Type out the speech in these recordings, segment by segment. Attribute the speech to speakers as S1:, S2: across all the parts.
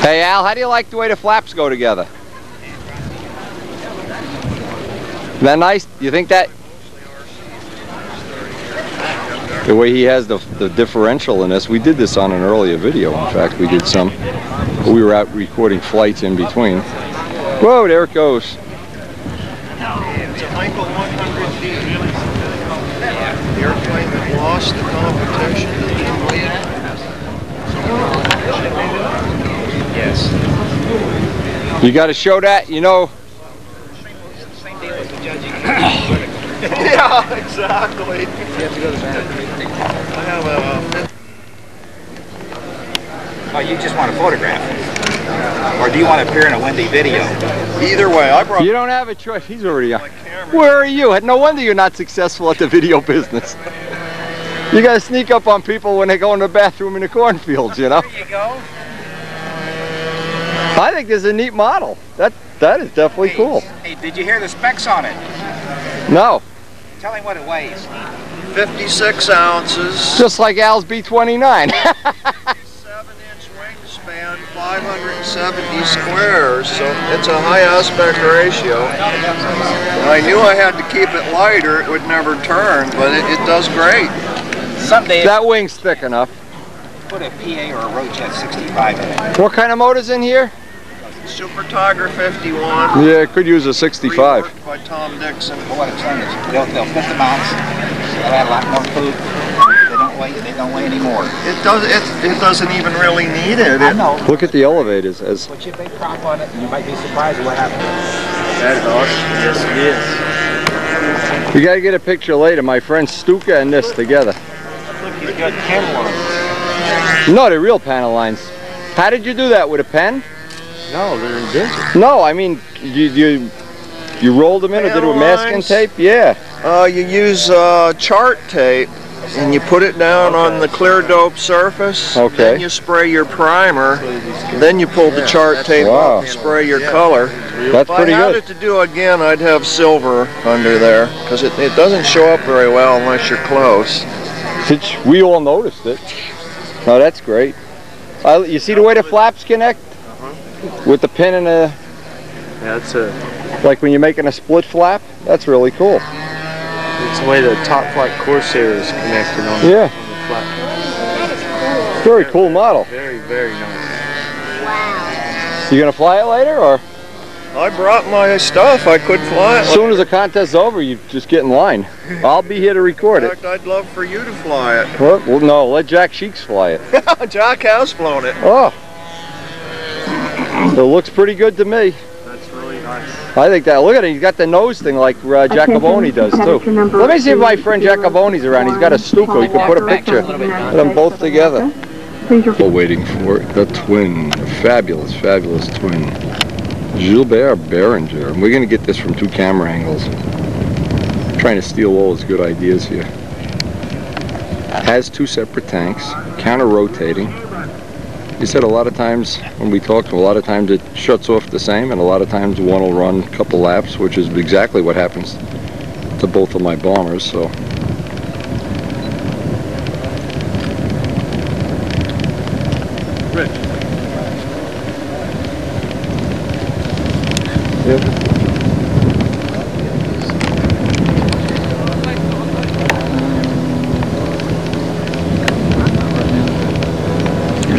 S1: Hey Al, how do you like the way the flaps go together? Isn't that nice? Do you think that? The way he has the differential in this, we did this on an earlier video. In fact, we did some. We were out recording flights in between. Whoa, there it goes.
S2: It's a Heinkel 100D. The airplane that lost the competition. Yes.
S1: You got to show that, you know.
S2: Same deal as the judging. Yeah, exactly. You have to go to the back. I have a...
S3: Oh, you just want to photograph? Or do you want to appear in a Wendy video?
S2: Either way, I brought...
S1: You don't have a choice. He's already on. Where are you? No wonder you're not successful at the video business. You got to sneak up on people when they go in the bathroom in the cornfields, you know?
S3: There you go.
S1: I think this is a neat model. That is definitely cool.
S3: Hey, did you hear the specs on it?
S1: No.
S3: Tell him what it weighs.
S2: 56 ounces.
S1: Just like Al's B-29.
S2: 7-inch wingspan, 570 squares, so it's a high aspect ratio. I knew I had to keep it lighter, it would never turn, but it does great.
S3: Someday
S1: That wing's thick enough.
S3: put a PA or a Roadjet 65 in it.
S1: What kind of motor's in here?
S2: Super Tiger 51.
S1: Yeah, it could use a 65.
S2: Reworked by Tom Dixon.
S3: But what I'm saying is, they'll fit the mounts. They'll add a lot more food. They don't weigh anymore.
S2: It doesn't even really need it.
S3: I know.
S1: Look at the elevators. As
S3: Put your big prop on it, and you might be surprised at what happens.
S2: That is awesome. Yes, it is.
S1: we got to get a picture later. My friend Stuka and this together.
S2: Look, he's got panel lines.
S1: No, they're real panel lines. How did you do that? With a pen?
S2: No, they're indented.
S1: No, I mean you rolled them in or did it with masking tape? Yeah.
S2: You use chart tape and you put it down on the clear dope surface.
S1: Okay.
S2: Then you spray your primer. Then you pull the chart tape
S1: Wow.
S2: up and spray your color.
S1: That's pretty
S2: If I had
S1: good.
S2: it to do again, I'd have silver under there because it doesn't show up very well unless you're close.
S1: We all noticed it. No, that's great. You see the way the flaps connect? With the pin and the...
S4: Yeah, it's a...
S1: Like when you're making a split flap? That's really cool.
S4: It's the way the top flight Corsair is connected on,
S1: Yeah.
S4: on the flap.
S1: Very cool model.
S4: Very, very nice.
S1: You gonna fly it later or?
S2: I brought my stuff. I could fly it.
S1: As soon as the contest's over, you just get in line. I'll be here to record
S2: In
S1: it.
S2: fact, I'd love for you to fly it.
S1: Well, no, let Jack Sheeks fly it.
S2: Jack has flown it.
S1: Oh. It looks pretty good to me.
S4: That's really nice.
S1: I think that, look at it, he's got the nose thing like Giacoboni does too. Let me see if my friend Giacoboni's around. He's got a Stuka. You can put a picture of them both together. We're waiting for the twin, the fabulous, fabulous twin. Gilbert Berenger. And we're going to get this from two camera angles. I'm trying to steal all his good ideas here. Has two separate tanks, counter-rotating. He said a lot of times when we talked, a lot of times it shuts off the same, and a lot of times one will run a couple laps, which is exactly what happens to both of my bombers. So.
S4: Rich.
S1: Yep.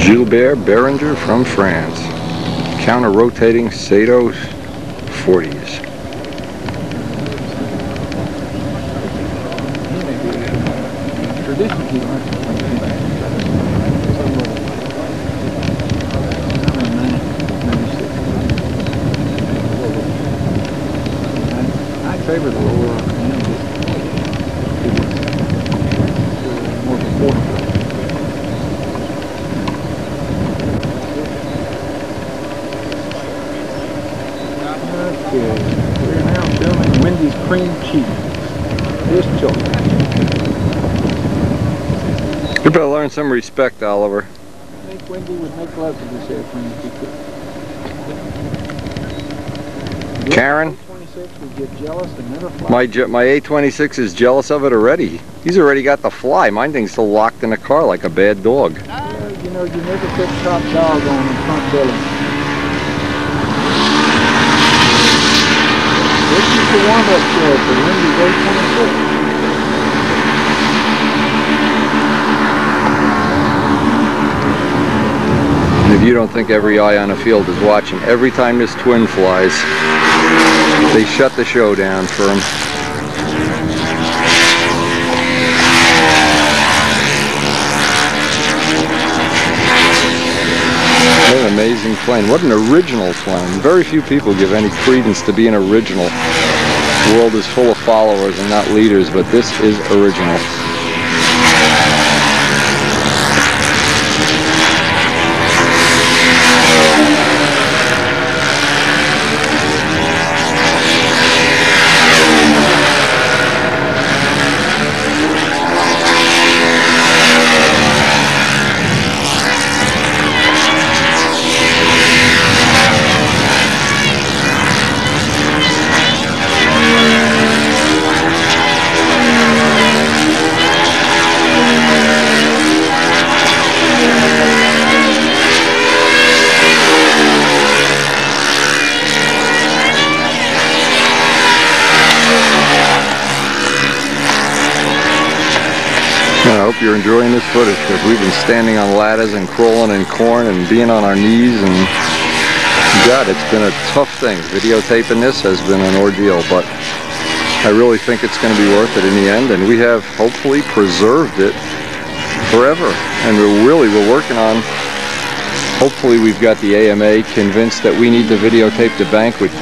S1: Gilbert Berenger from France. Counter-rotating Sato 40s.
S5: I favor the lower end. More comfortable. Okay, we're now filming Wendy's cream cheese. Just chocolate.
S1: You better learn some respect, Oliver.
S5: I think Wendy would make love to this airplane if he could.
S1: Karen?
S5: A26 would get jealous and never fly.
S1: My A26 is jealous of it already. He's already got the fly. Mine thing's still locked in the car like a bad dog.
S5: you know, you never put top dog on in front billing. This is the warm-up show for Wendy's A26.
S1: And if you don't think every eye on the field is watching, every time this twin flies, they shut the show down for him. What an amazing plane. What an original plane. Very few people give any credence to being original. The world is full of followers and not leaders, but this is original. I hope you're enjoying this footage, because we've been standing on ladders and crawling in corn and being on our knees, and God, it's been a tough thing. Videotaping this has been an ordeal, but I really think it's going to be worth it in the end, and we have hopefully preserved it forever. And we're working on, hopefully we've got the AMA convinced that we need to videotape the banquet.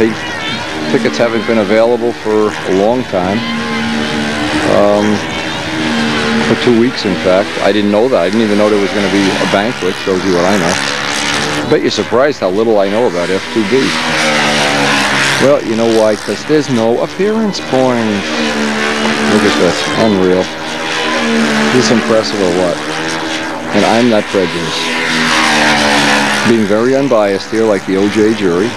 S1: Tickets haven't been available for a long time. For 2 weeks, in fact. I didn't know that. I didn't even know there was going to be a banquet. Shows you what I know. I bet you're surprised how little I know about F2B. Well, you know why? Because there's no appearance point. Look at this. Unreal. Is this impressive or what? And I'm not prejudiced. Being very unbiased here, like the OJ jury.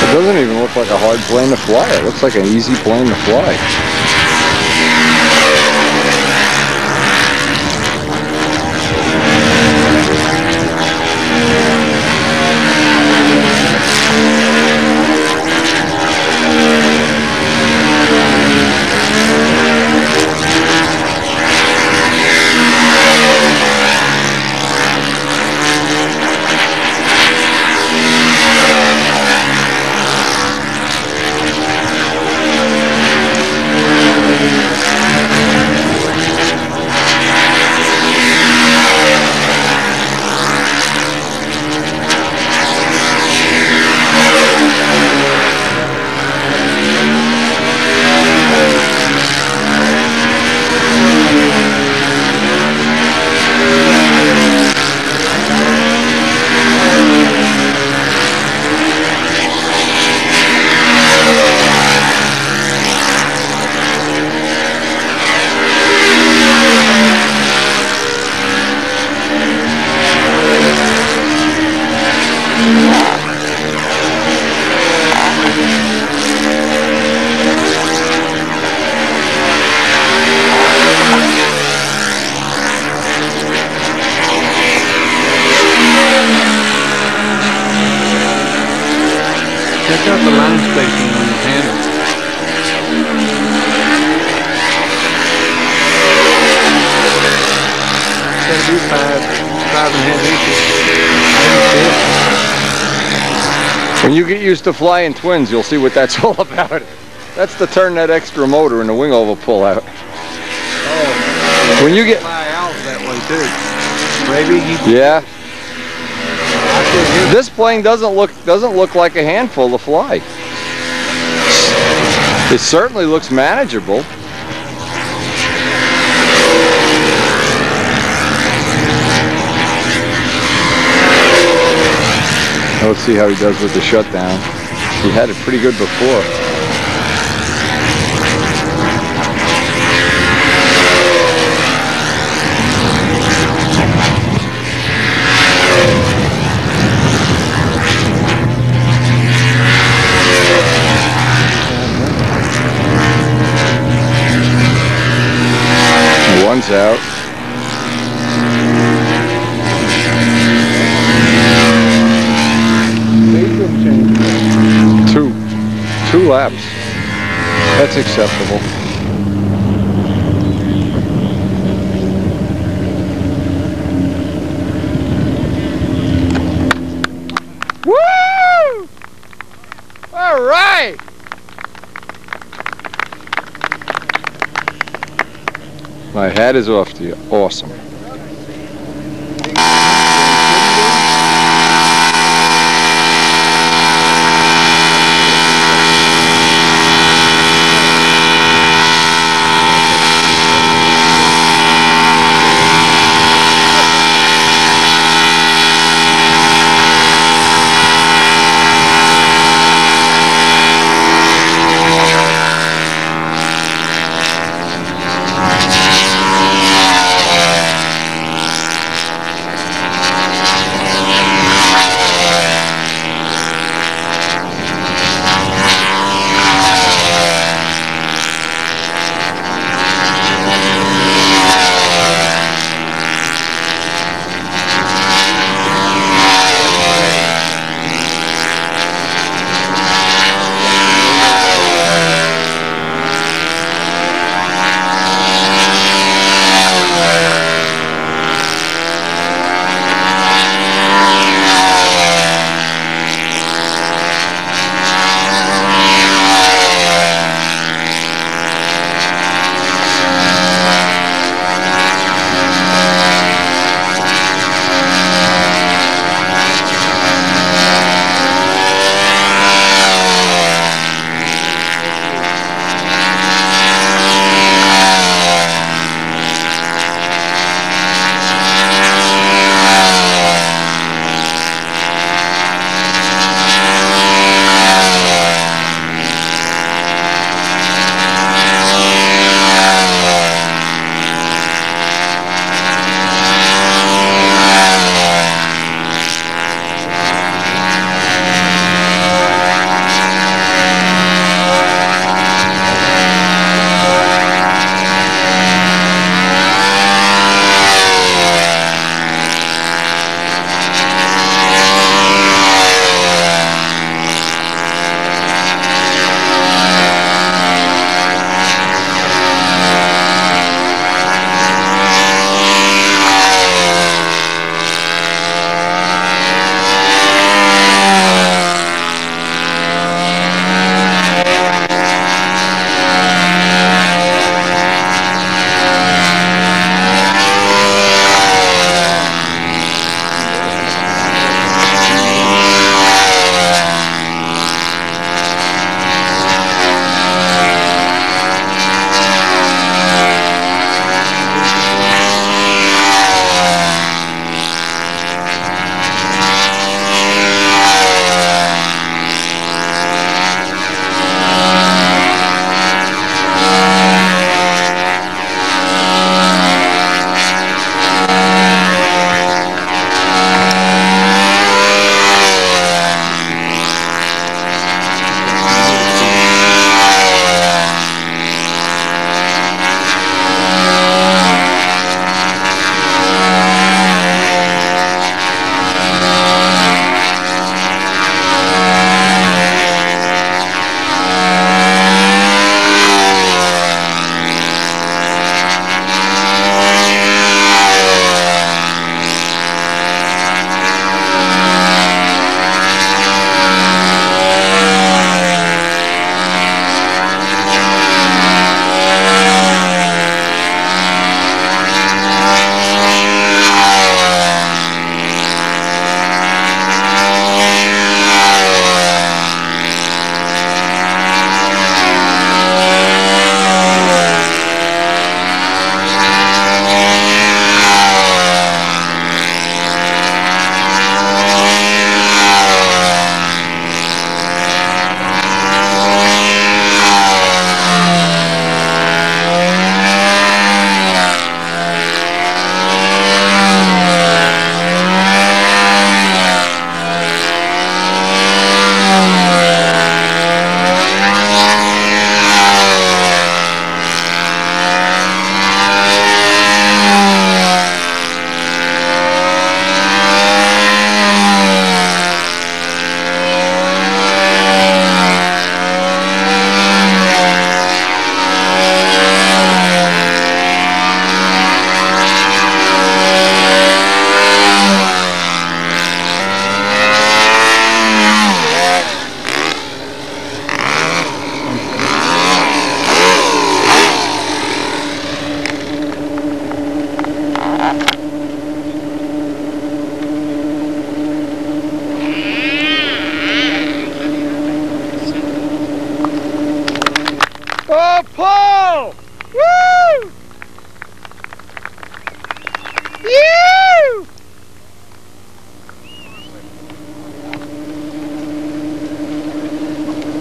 S1: It doesn't even look like a hard plane to fly. It looks like an easy plane to fly.
S5: Check out the line spacing on your handle. 5.5 inches.
S1: When you get used to flying twins, you'll see what that's all about. That's to turn that extra motor and the wing over pull out.
S5: Oh,
S1: when you get
S5: fly out that way too. Maybe he.
S1: Yeah. This plane doesn't look like a handful to fly. It certainly looks manageable. Let's see how he does with the shutdown. He had it pretty good before. One's out. Two laps. That's acceptable. Woo! All right. My hat is off to you. Awesome.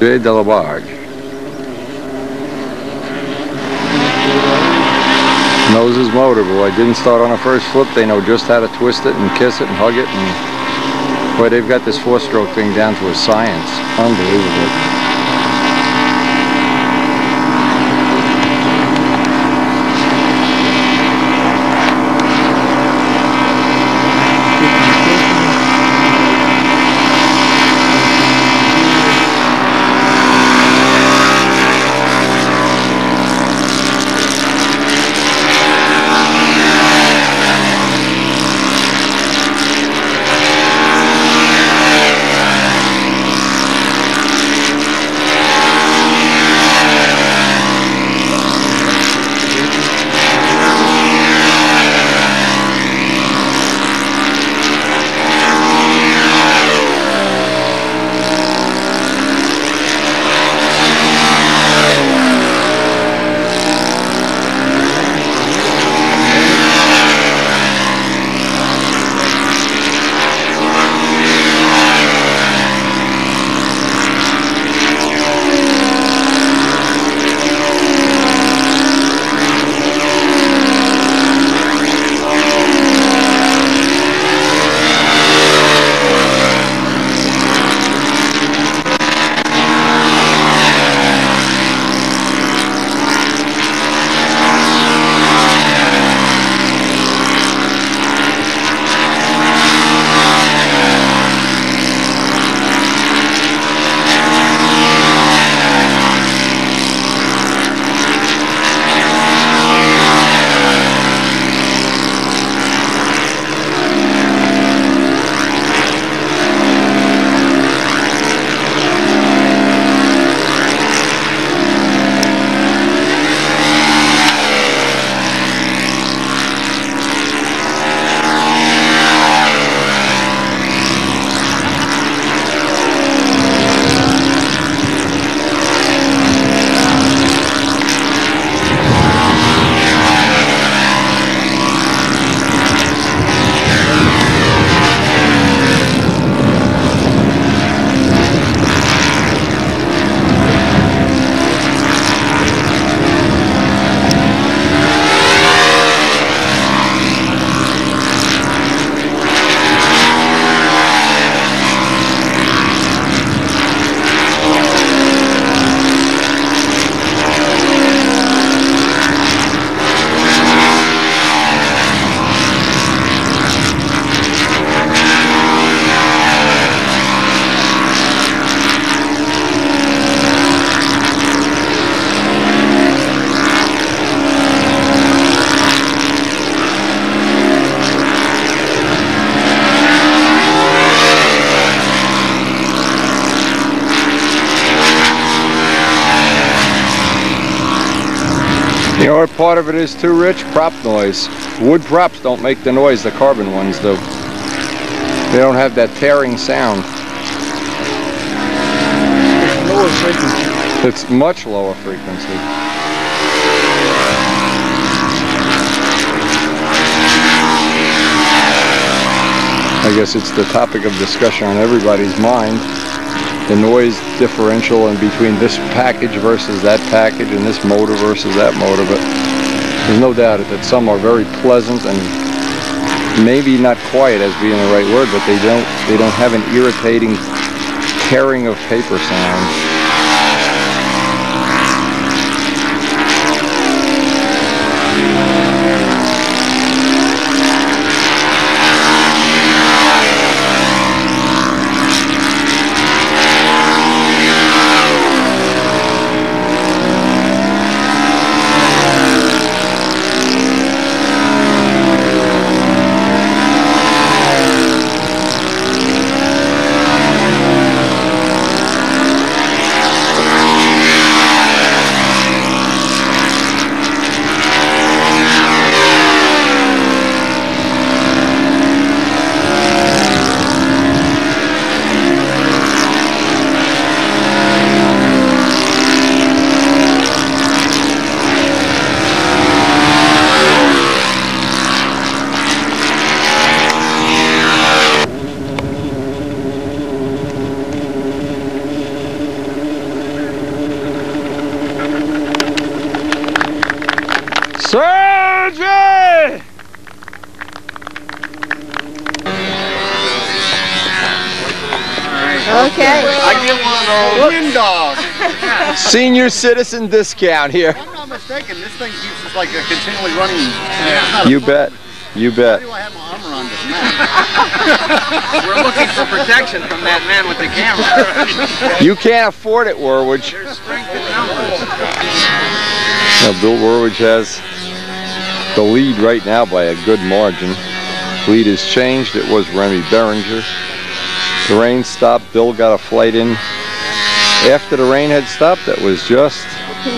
S1: Jay Delabarge. Knows his motor, boy. Didn't start on a first flip. They know just how to twist it and kiss it and hug it. And boy, they've got this 4-stroke thing down to a science. Unbelievable. You know what part of it is too, Rich? Prop noise. Wood props don't make the noise the carbon ones do. They don't have that tearing sound.
S5: It's lower frequency.
S1: It's much lower frequency. I guess it's the topic of discussion on everybody's mind. The noise differential in between this package versus that package and this motor versus that motor, but there's no doubt that some are very pleasant and maybe not quiet as being the right word, but they don't have an irritating tearing of paper sound.
S6: Okay.
S2: I get one of those wind dogs.
S1: Senior citizen discount here.
S2: If I'm not mistaken, this thing keeps us like a continually running.
S1: You bet. You bet.
S2: Why do I have my armor on this man?
S3: We're looking for protection from that man with the camera.
S1: You can't afford it, Woolwich.
S3: There's strength in numbers.
S1: Now, Bill Woolwich has the lead right now by a good margin. Lead has changed. It was Remy Beringer. The rain stopped. Bill got a flight in after the rain had stopped. That was just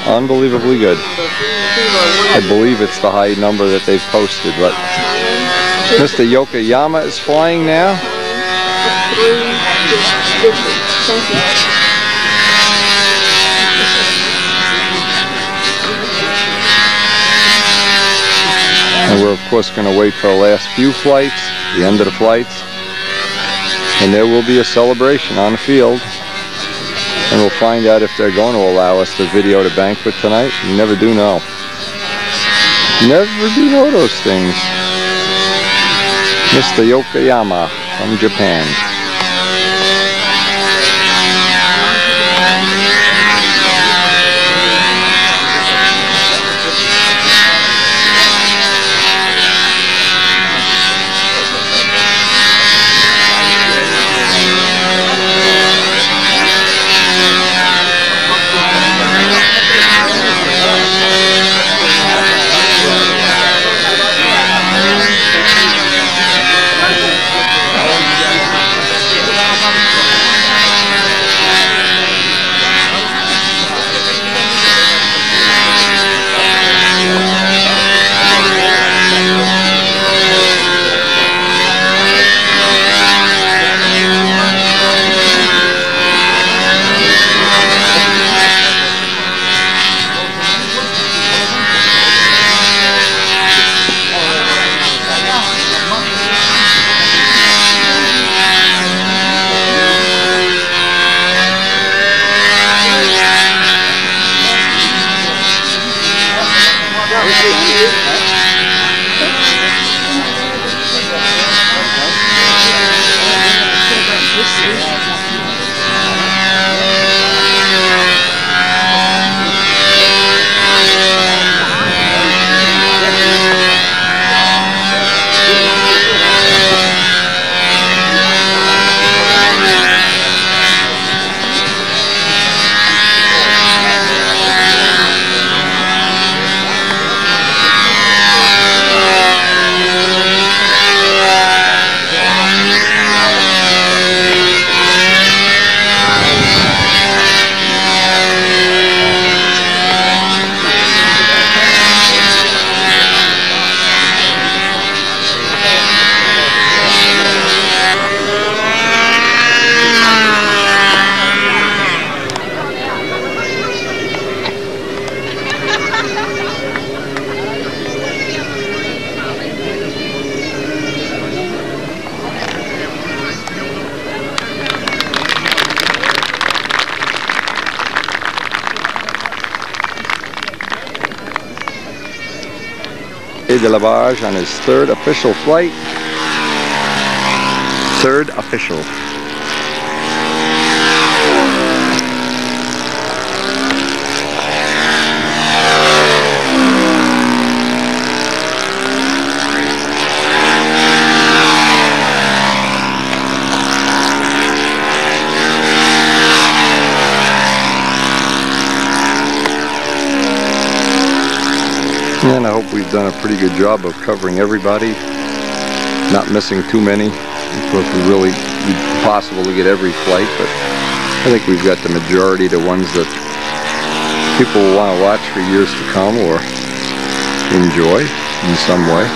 S1: unbelievably good. I believe it's the high number that they've posted, but Mr. Yokoyama is flying now. And we're of course going to wait for the last few flights, the end of the flights, and there will be a celebration on the field. And we'll find out if they're going to allow us to video the banquet tonight. You never do know. Never do know those things. Mr. Yokoyama from Japan. De La Barge on his third official flight. Third official. And I hope we've done a pretty good job of covering everybody, not missing too many. Of course, it would really be possible to get every flight, but I think we've got the majority, the ones that people will want to watch for years to come or enjoy in some way.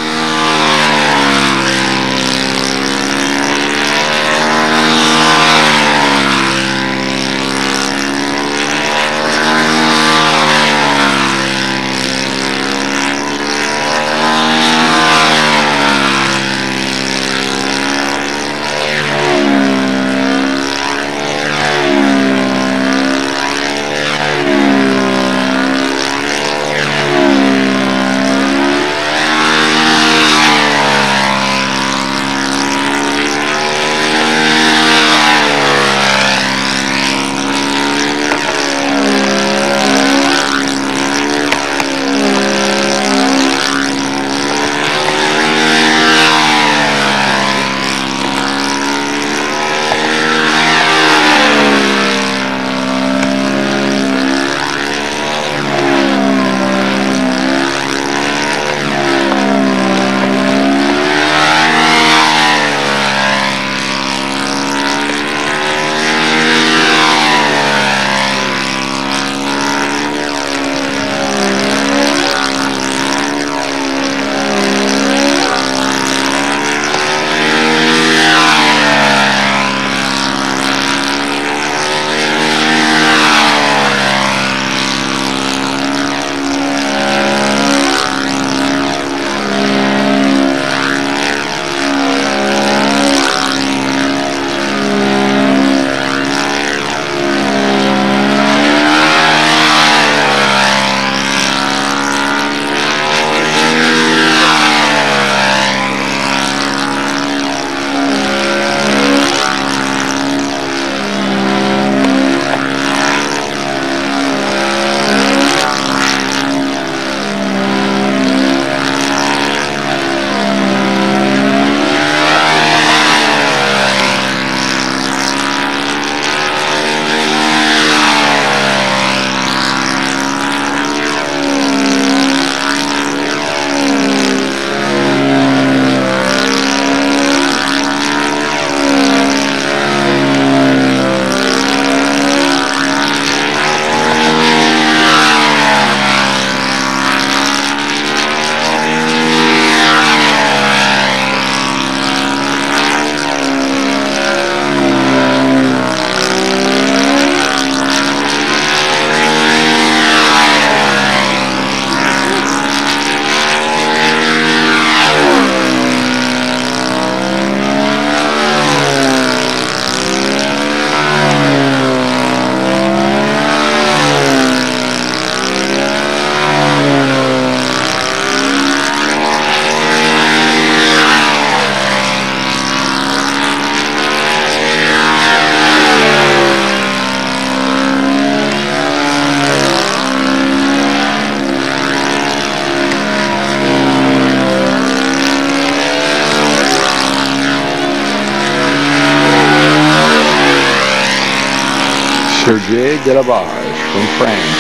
S1: Sergei Delabarge from France,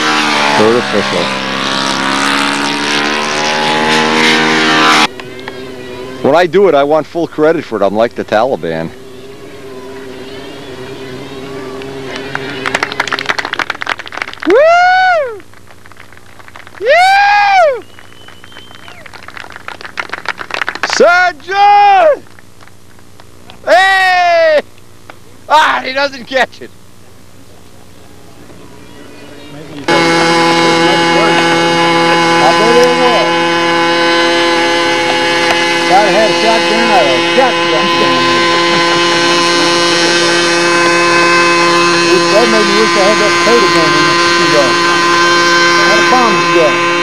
S1: third official. When I do it, I want full credit for it. I'm like the Taliban. Woo! Yeah! Sergeant! Hey! Ah, he doesn't catch it.
S5: Gotta have a shotgun or a shotgun. That made me wish I had that potato gun in the How the bombs go?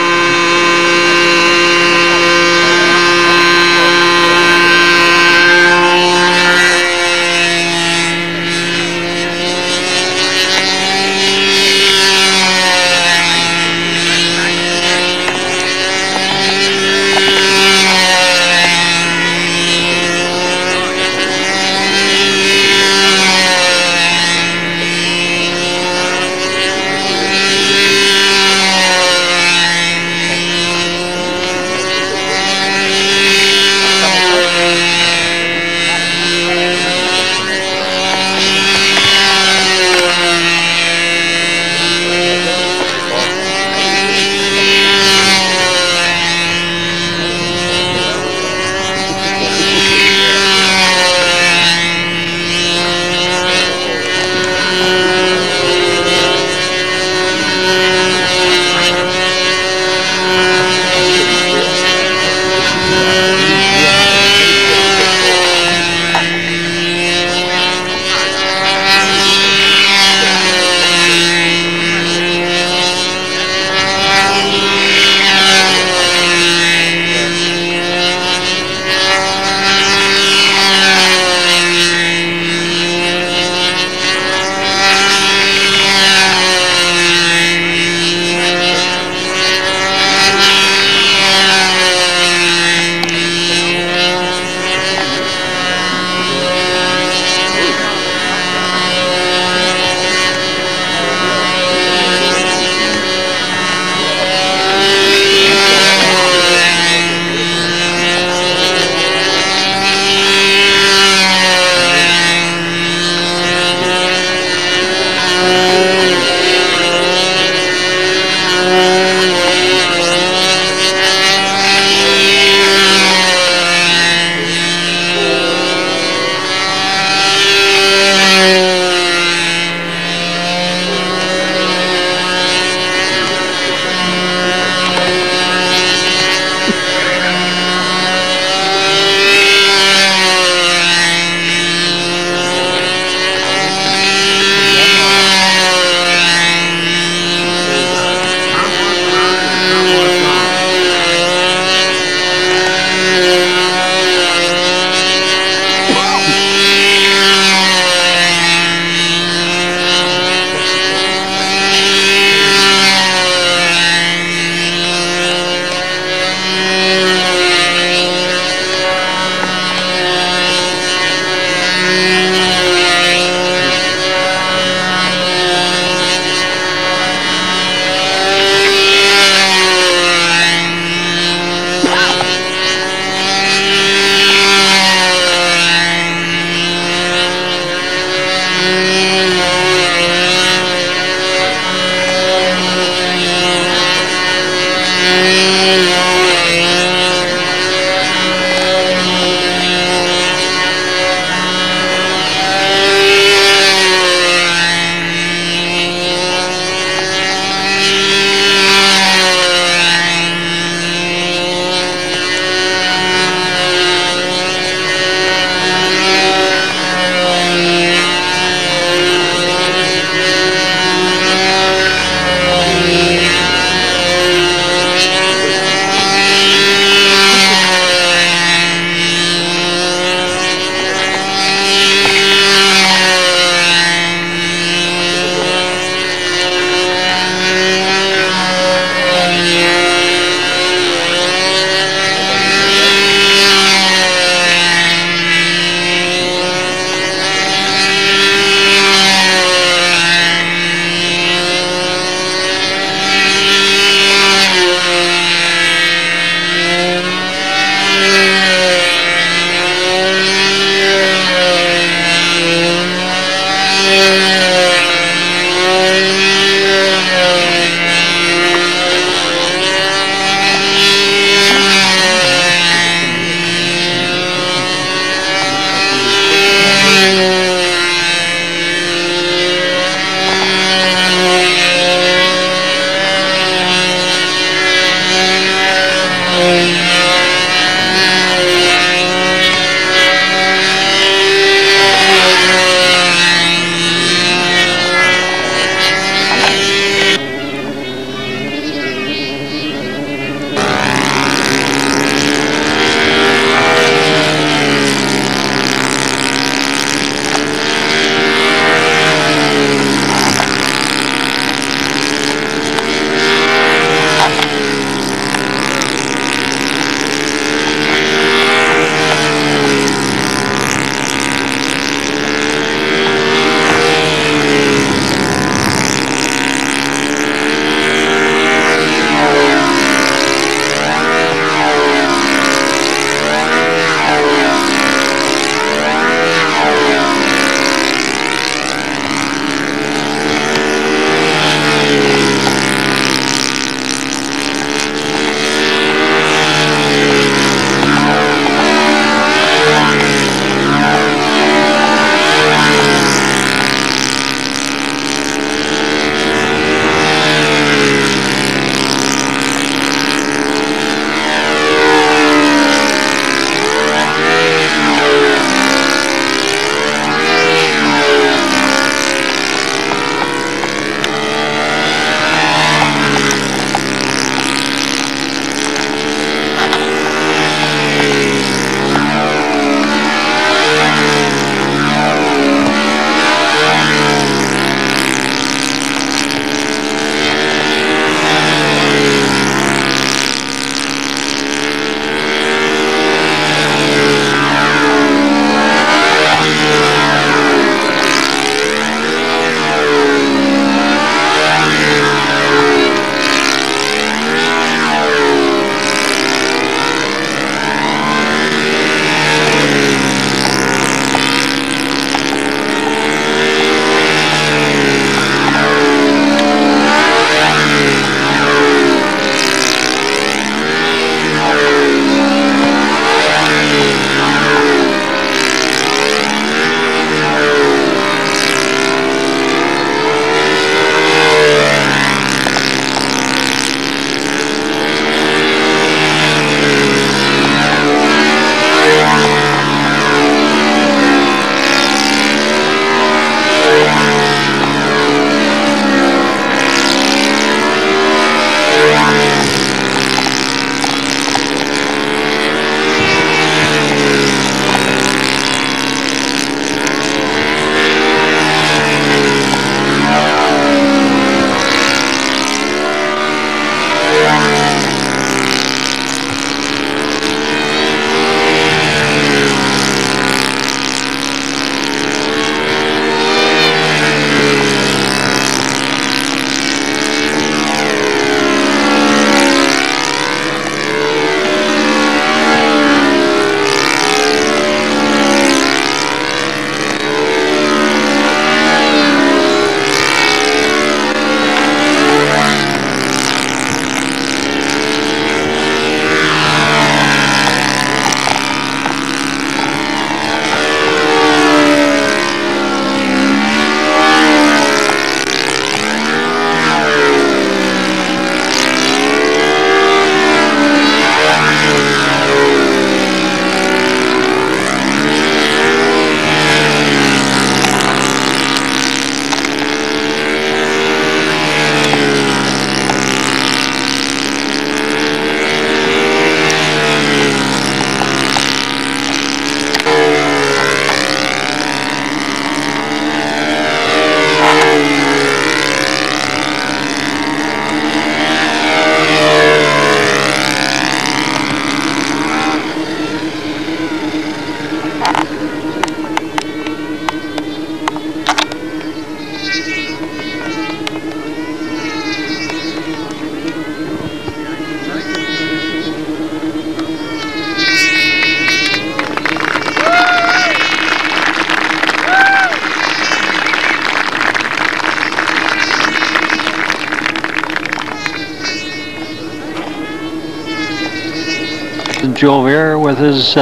S6: Joe Weir with his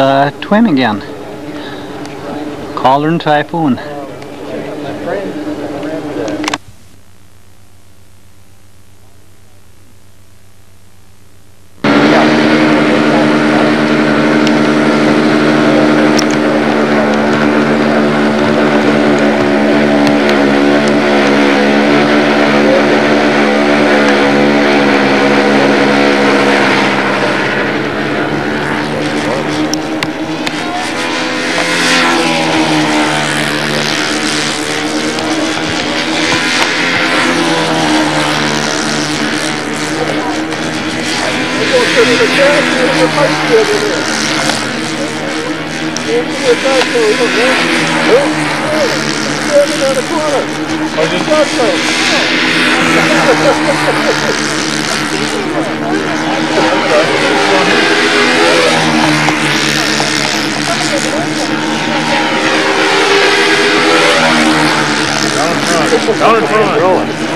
S6: twin again. Cauldron Typhoon.
S5: Down in front. Rolling.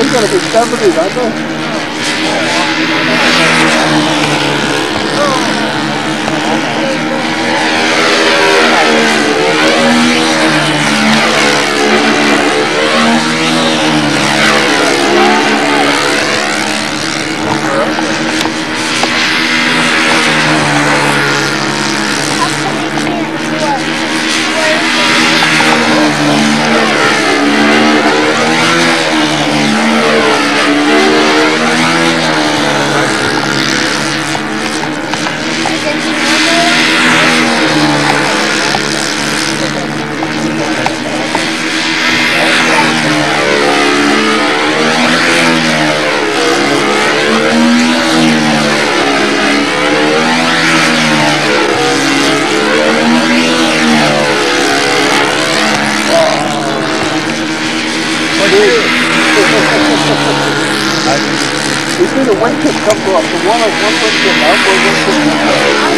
S5: It's gonna be 70, aren't they? You see the wingtip come up. The one is one wingtip up, one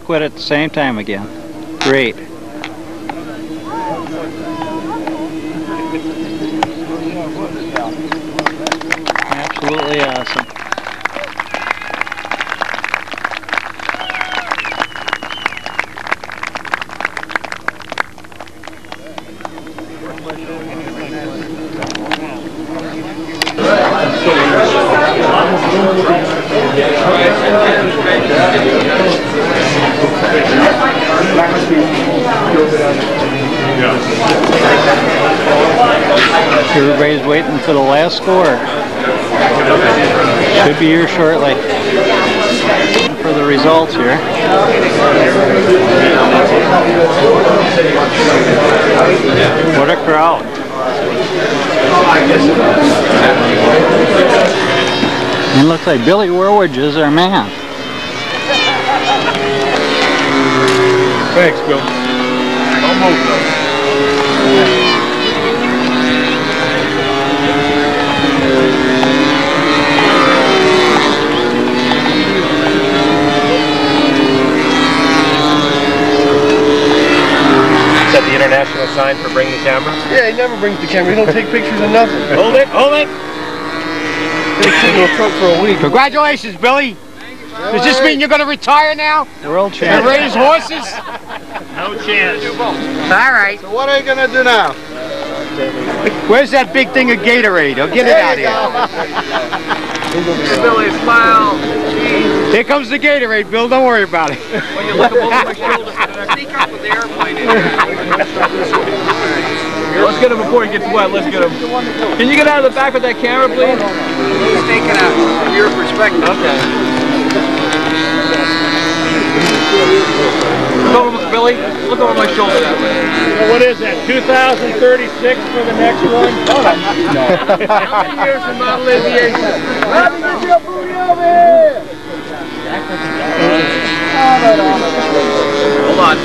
S6: quit at the same time again. Great. Absolutely awesome. Everybody's waiting for the last score. Should be here shortly. For the results here. What a crowd. It looks like Billy Warwidge is our man.
S5: Thanks, Bill. Almost.
S7: Is that the international sign for bring the camera?
S2: Yeah, he never brings the camera. He don't take pictures of nothing.
S7: Hold it, hold it!
S2: He'll truck for a week.
S7: Congratulations, Billy! Does this mean you're going to retire now?
S6: World
S7: And
S6: champion.
S7: raise horses? No chance. All right.
S2: So what are you gonna do now?
S7: Where's that big thing of Gatorade? I'll get it out here.
S2: Billy, smile.
S7: Here comes the Gatorade, Bill. Don't worry about it.
S2: When you look over my shoulder, sneak up with the airplane in
S5: Let's get him before he gets wet. Let's get him. Can you get out of the back with that camera, please?
S2: He's taking out from your perspective.
S5: Okay. Look over, Billy. Look over my shoulder that way.
S7: So what is that, 2036 for the next one?
S5: How many years in model aviation? Hold on.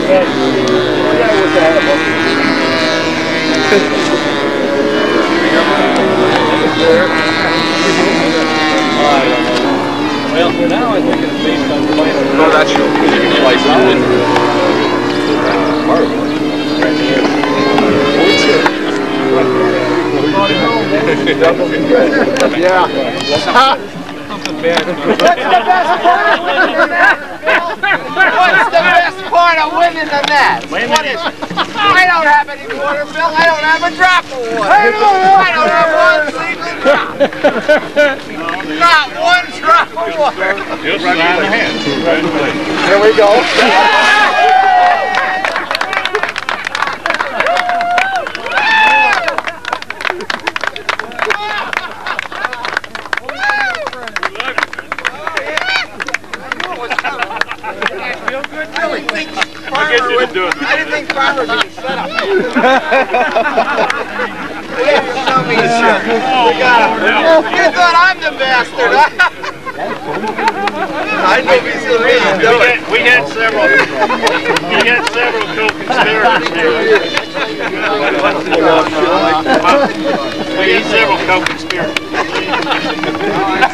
S5: Well, for now, I think it's based on flight.
S1: No, that show. Flights on it.
S2: Yeah.
S5: Something bad.
S2: What's the best part of winning the match? What's the best part of winning the match? What is it? I don't have any water, Bill. I don't have a drop of water. I don't have one single drop. Not one drop of water.
S7: Just right in the hand.
S2: There we go. I didn't think Farmer would be set up. You thought I'm the bastard, huh? I know he's the reason.
S7: We had several co-conspirators here. We had several co-conspirators.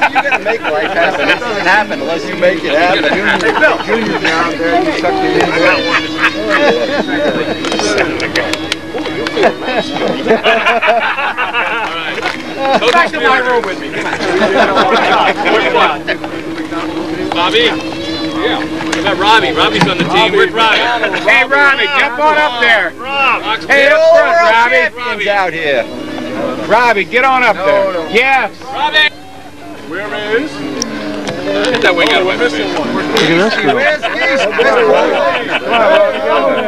S2: You're going to make life happen. It doesn't happen unless you make it happen. Hey, Bill. Junior's down there. You sucked it in.
S5: Go back to my room with me. Bobby? Yeah. What about Robbie? Robbie's on the team. Where's Robbie?
S7: Hey, Robbie, jump on up there.
S5: Rob.
S7: Hey, up front, Robbie.
S2: Champions out here.
S7: Robbie, get on up there.
S2: No.
S7: Yes.
S5: Robbie! Where is? Get that wing out of my face.
S6: Look at this girl.
S2: Where's Geese?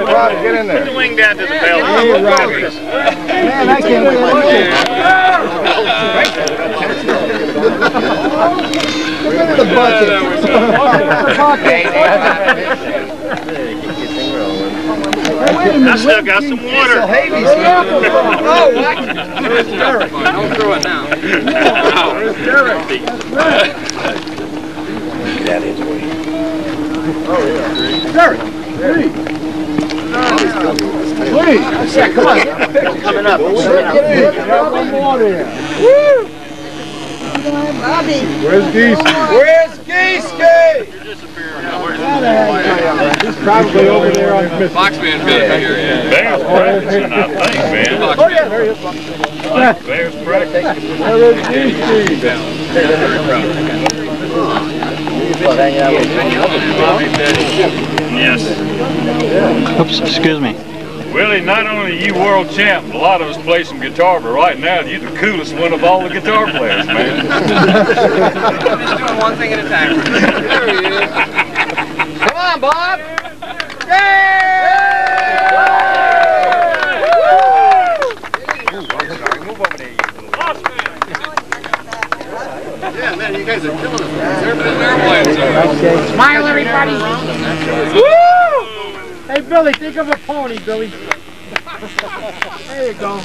S7: Robbie, get in there. Put the wing down to the belt. Hey, Robbie.
S2: Man, I can't wait. Look at the bucket.
S7: I still got some water.
S2: Oh, what?
S5: Where's Derek? Don't throw it now. Where's Derek?
S7: That is way.
S2: Derek, please. Yeah, come on. Coming up. Get in. Get more in. Woo!
S8: Bobby.
S5: Where's Geese?
S2: Where's Geeske?
S5: He's probably over there on the
S6: Foxman's got to be here, yeah.
S9: Bear's practicing, I think, man.
S5: Oh yeah, there he is.
S9: Bear's practicing.
S5: Where is Geese?
S9: Yes.
S6: Oops, excuse me.
S9: Willie, not only are you world champ, a lot of us play some guitar, but right now you're the coolest one of all the guitar players, man.
S6: Just doing one thing at a time.
S2: There he is.
S6: Come on, Bob!
S2: Yeah, man, you guys are killing us.
S8: Smile, everybody.
S5: Woo! Hey, Billy, think of a pony, Billy. There you go.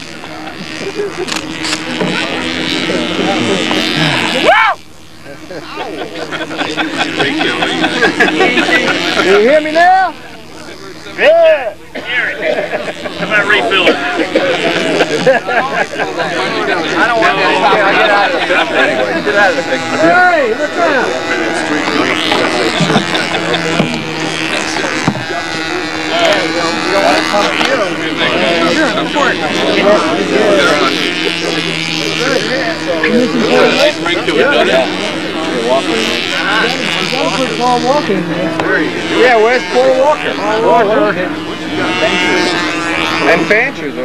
S2: You hear me now?
S9: Yeah. How about refill it?
S6: I don't want to stop. Get out of here. Get out of the picture.
S5: Hey, look out.
S2: Yeah, where's Paul Walker? And Fancher's a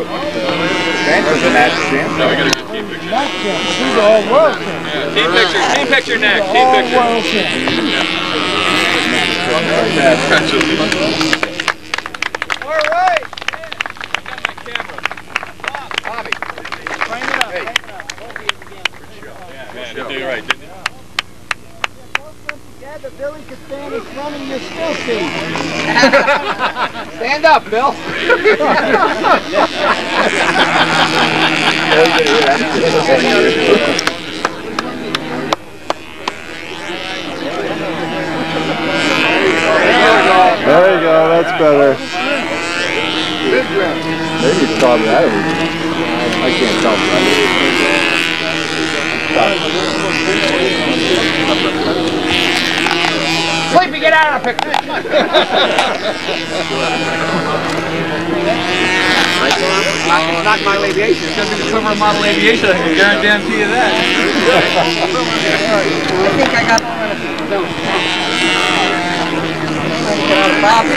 S2: national champ.
S6: No, we got a good team picture.
S5: He's all world champ.
S6: Team picture. Team picture next. Team picture.
S5: World champ.
S2: All right.
S6: Bobby. Hey. Yeah, they do right, didn't you?
S5: Together, Billy could stand in front of your still seat.
S6: Stand up, Bill.
S1: There you go, that's better. Maybe it's probably that. I can't tell.
S8: Sleepy, get out of the picture.
S6: It's not Model Aviation. It's going to be the Silver Model Aviation. I can guarantee you that.
S8: I think I got Bobby.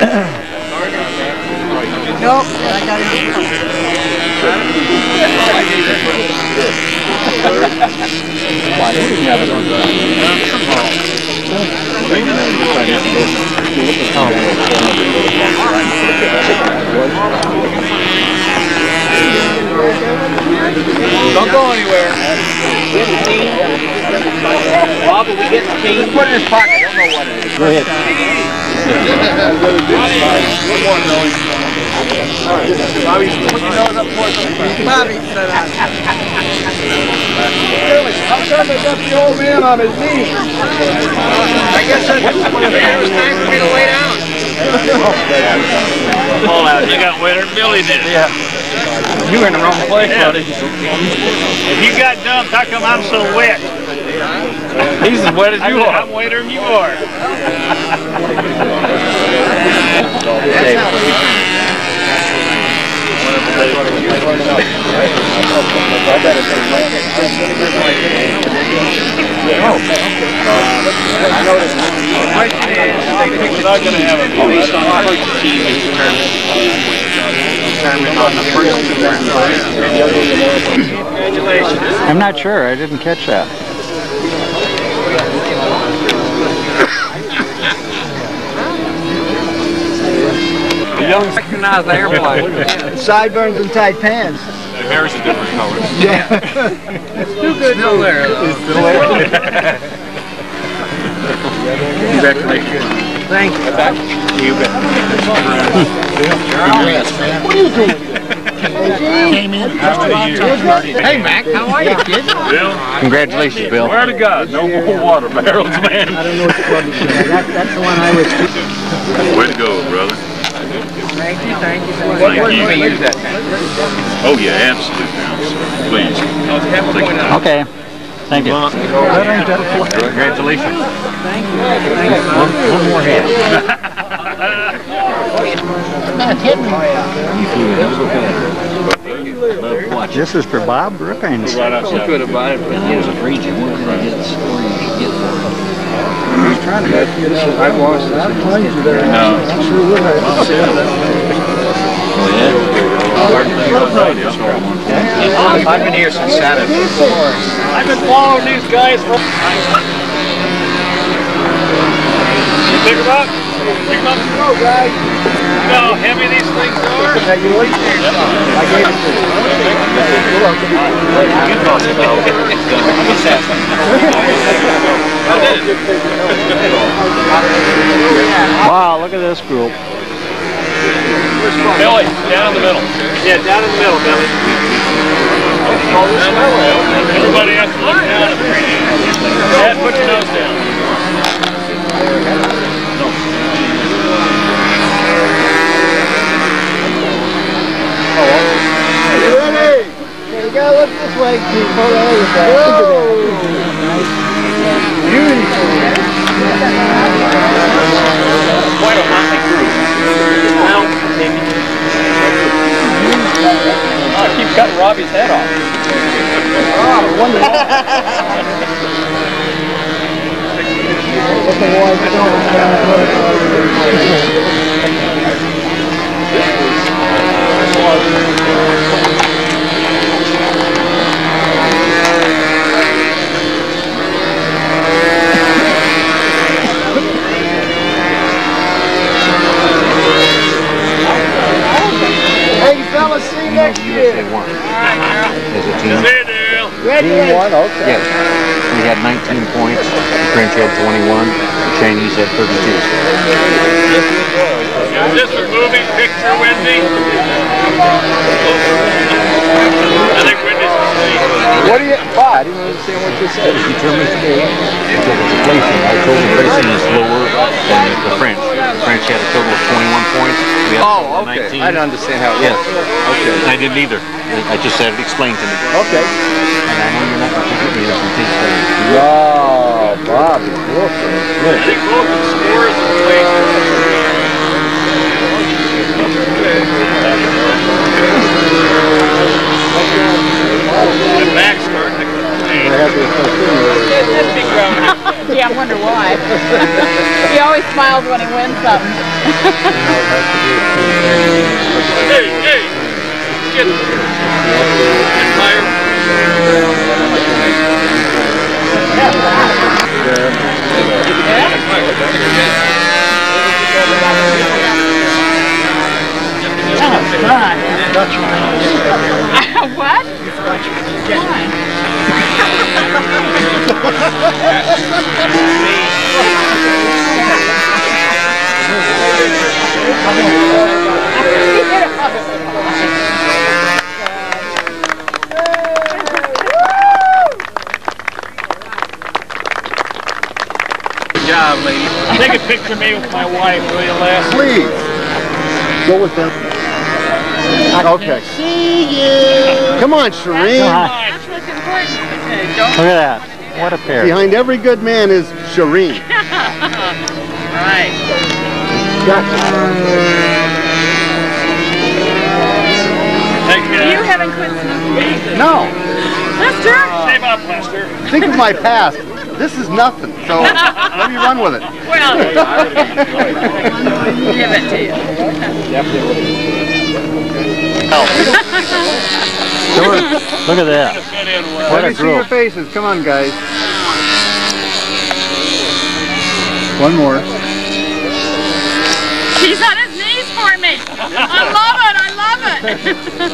S8: Nope, I got it.
S6: Don't go anywhere. Bob, will we get the key? Put it in his pocket. I don't know what it is. Go ahead.
S2: Bobby, put your nose up for us.
S8: Bobby.
S2: How come they got the old man on his knee? I guess it was time for me to lay down.
S9: Pull out. You got wetter than Billy did.
S6: Yeah. You were in the wrong place, buddy.
S9: If you got dumped, how come I'm so wet?
S6: He's as wet as you are.
S9: I'm wetter than you are.
S6: I'm not sure. I didn't catch that.
S7: You don't recognize the airplane.
S5: Sideburns and tight pants.
S6: The hair's a different color.
S5: Yeah.
S7: Too good. Still there.
S6: Congratulations.
S5: Thank you.
S6: You bet.
S5: What are you doing? Came in.
S7: Hey, Mac, how are you, kid?
S9: Bill?
S6: Congratulations, Bill.
S9: Swear to God, no more water barrels, man.
S5: I don't know what the club is doing. That's the one I was.
S9: Way to go, brother.
S8: Thank you, thank you.
S9: Thank you.
S6: Use that.
S9: Oh, yeah, absolutely. Please.
S6: Okay.
S3: Thank you. Congratulations. One more head.
S7: This is for Bob Rippins.
S3: He could have bought it, but he was afraid you weren't going to get the score you could get for it.
S2: He's trying to get I've lost this.
S9: No.
S3: I've been here since Saturday.
S5: I've been following these guys for...
S9: Pick them up. Pick them up.
S5: Go, guys.
S9: You know how heavy these things are?
S5: I gave it to you.
S7: Wow, look at this group.
S9: Billy, down in the middle.
S5: Yeah, down in the middle, Billy.
S9: Everybody has to look down at the tree. Dad, put your nose down.
S5: Ready? Okay, you gotta look this way, people. There you go. Beautiful.
S3: Quite a motley group.
S6: Oh, I keep cutting Robbie's head off.
S5: Oh, wonderful. Hey, fellas, see you next year.
S3: As a team.
S9: See you, Dale.
S7: Team one, okay.
S3: Yes. We had 19 points. The French had 21. The Chinese had 32.
S9: Is this a moving picture, Wendy? I think Wendy's asleep.
S1: What do you, Bob? I didn't understand what you said.
S3: He told me today because of the placing. I told him placing is lower than the French. The French had a total of 21 points. We had
S1: Oh, okay.
S3: 19.
S1: I didn't understand how it
S3: Yes.
S1: worked. Okay.
S3: I didn't either. I just had it explained to me.
S1: Okay.
S3: And I know you're not going to forget me from Taste Study.
S1: No, Bob, it's looking
S9: I think both the scores and places. My back's starting to complain.
S10: Yeah, I wonder why. He always smiles when he wins something.
S9: Hey, hey! Get higher.
S10: What?
S9: Good job, lady. Take a picture of me with my wife, will you, Les?
S7: Please. Go with them. Okay.
S5: See you.
S7: Come on, Shireen.
S10: That's what's important. Okay, don't.
S7: Look at that. What a pair. Behind every good man is Shireen.
S10: Right. You haven't quit smoking?
S7: No.
S10: Lester?
S9: Shave up, Lester.
S7: Think of my past. This is nothing. So let me run with it.
S10: Well, give it to you.
S7: Look at that. What
S5: Let
S7: a
S5: me see your
S7: group.
S5: faces. Come on, guys. One more.
S10: He's on his knees for me. I love it. I love it.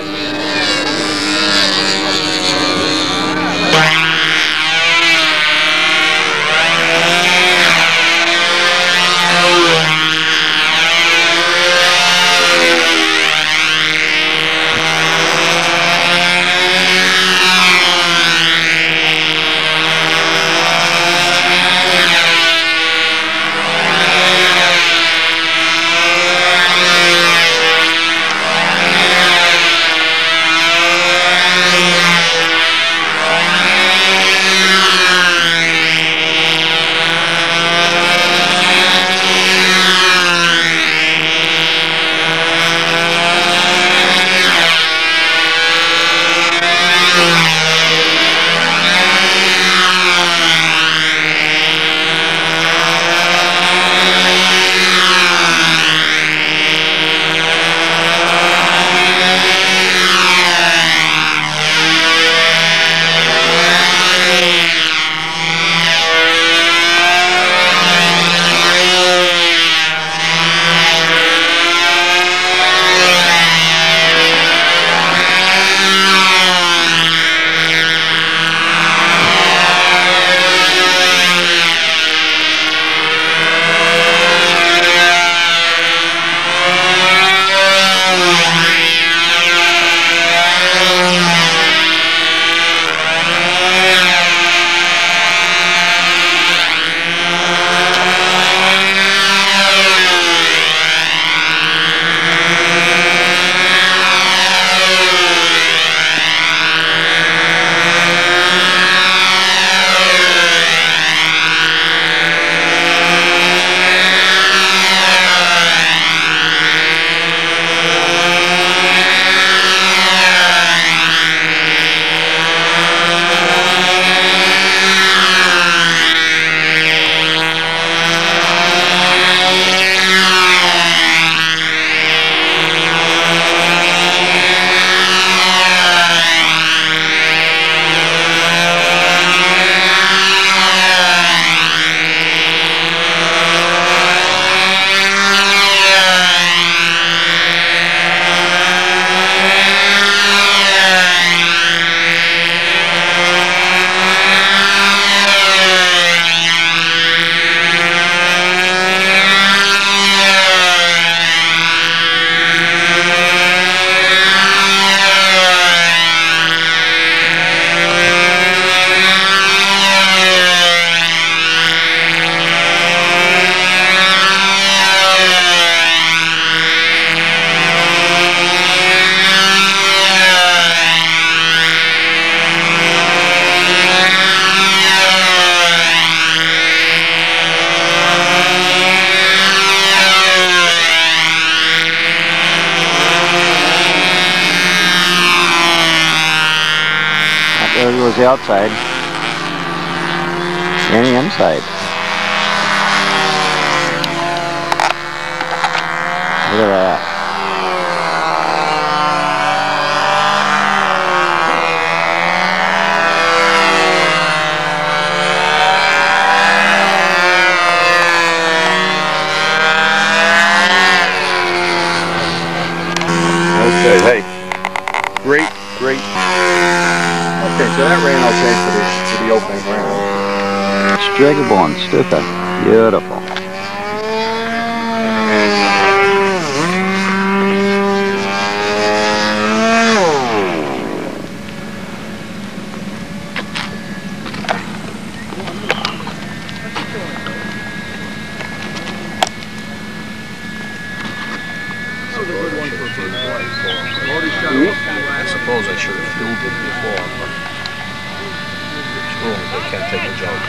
S11: was the outside and the inside. Look at that.
S1: Okay, hey. Great. Okay, so that rain I'll change to the opening rain.
S11: Strigobone Stuka. Beautiful.
S3: I suppose I should have filled it before, but they can't take a joke.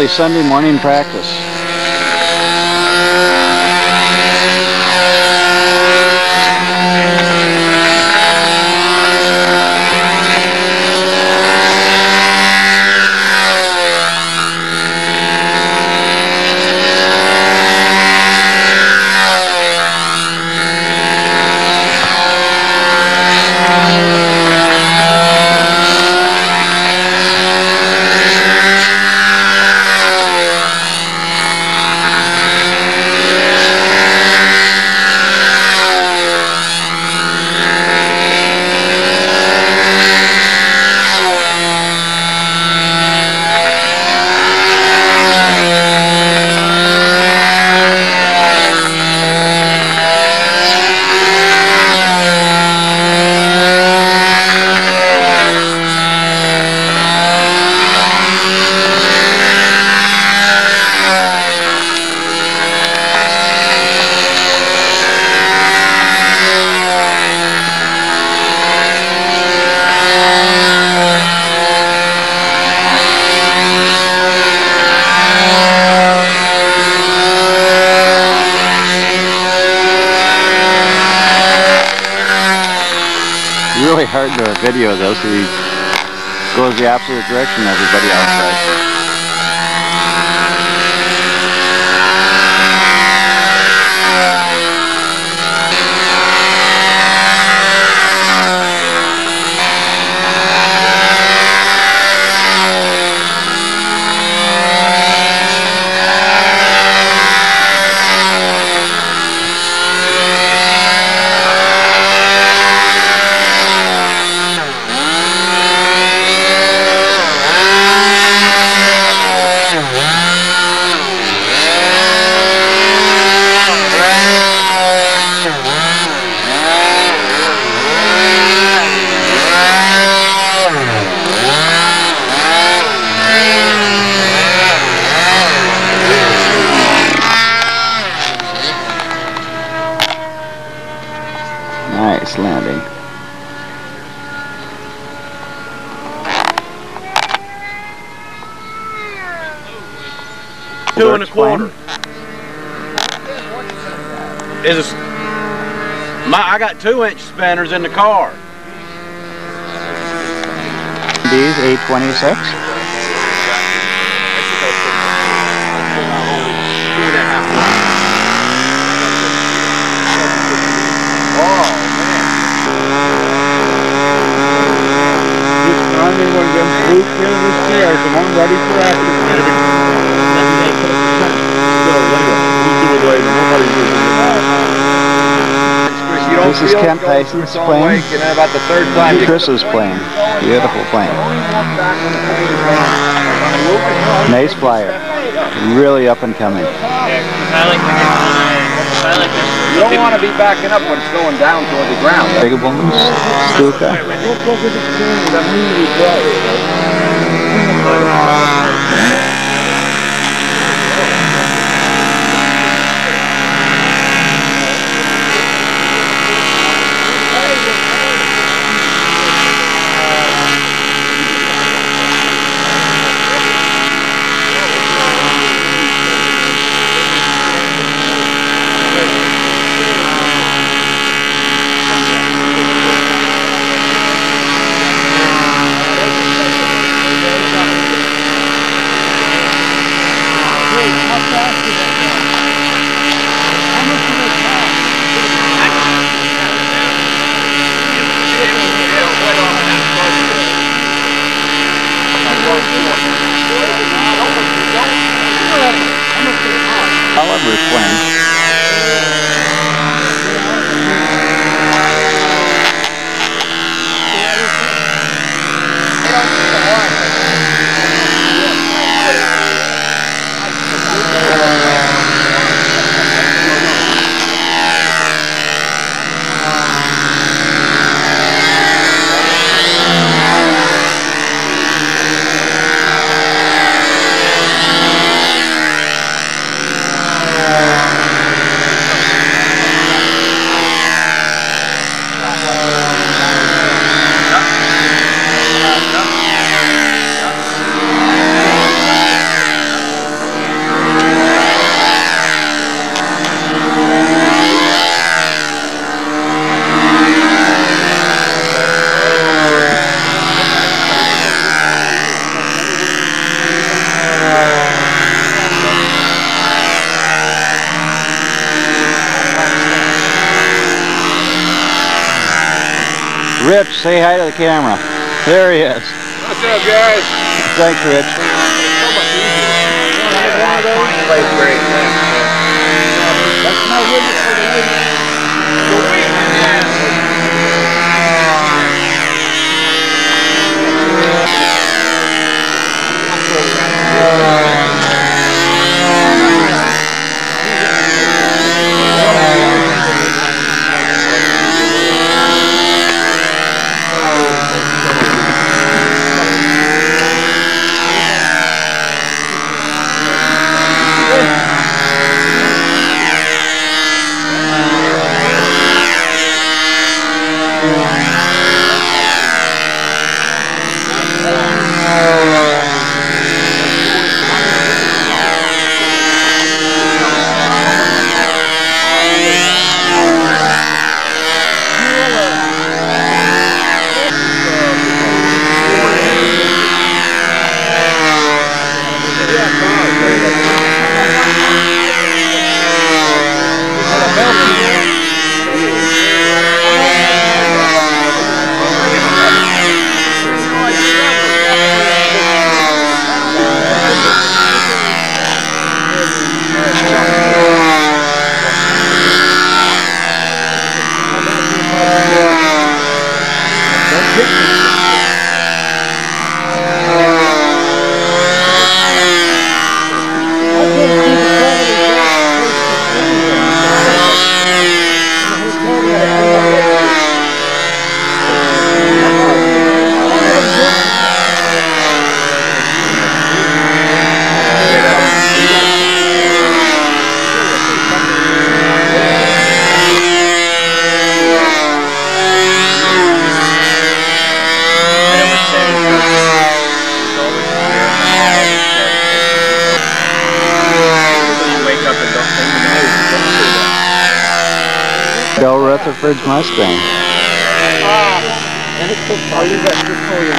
S11: early Sunday morning practice. Really hard to video though, so he goes the opposite direction of everybody outside. Nice landing.
S12: Two and a quarter. I got 2-inch spinners in the car.
S11: These 826.
S5: I'm ready for action.
S11: This is Kent Tyson's plane.
S1: About the third time.
S11: Chris's plane. Beautiful plane. Nice flyer. Really up and coming.
S1: You don't want to be backing up when it's going down toward the ground.
S11: Big ones, Stuka. Oliver's plane. Rich, say hi to the camera. There he is.
S9: What's up, guys?
S11: Thanks, Rich.
S2: Plays great. That's not good for the week.
S11: Del Rutherford's Mustang.
S2: I'll leave that just for you,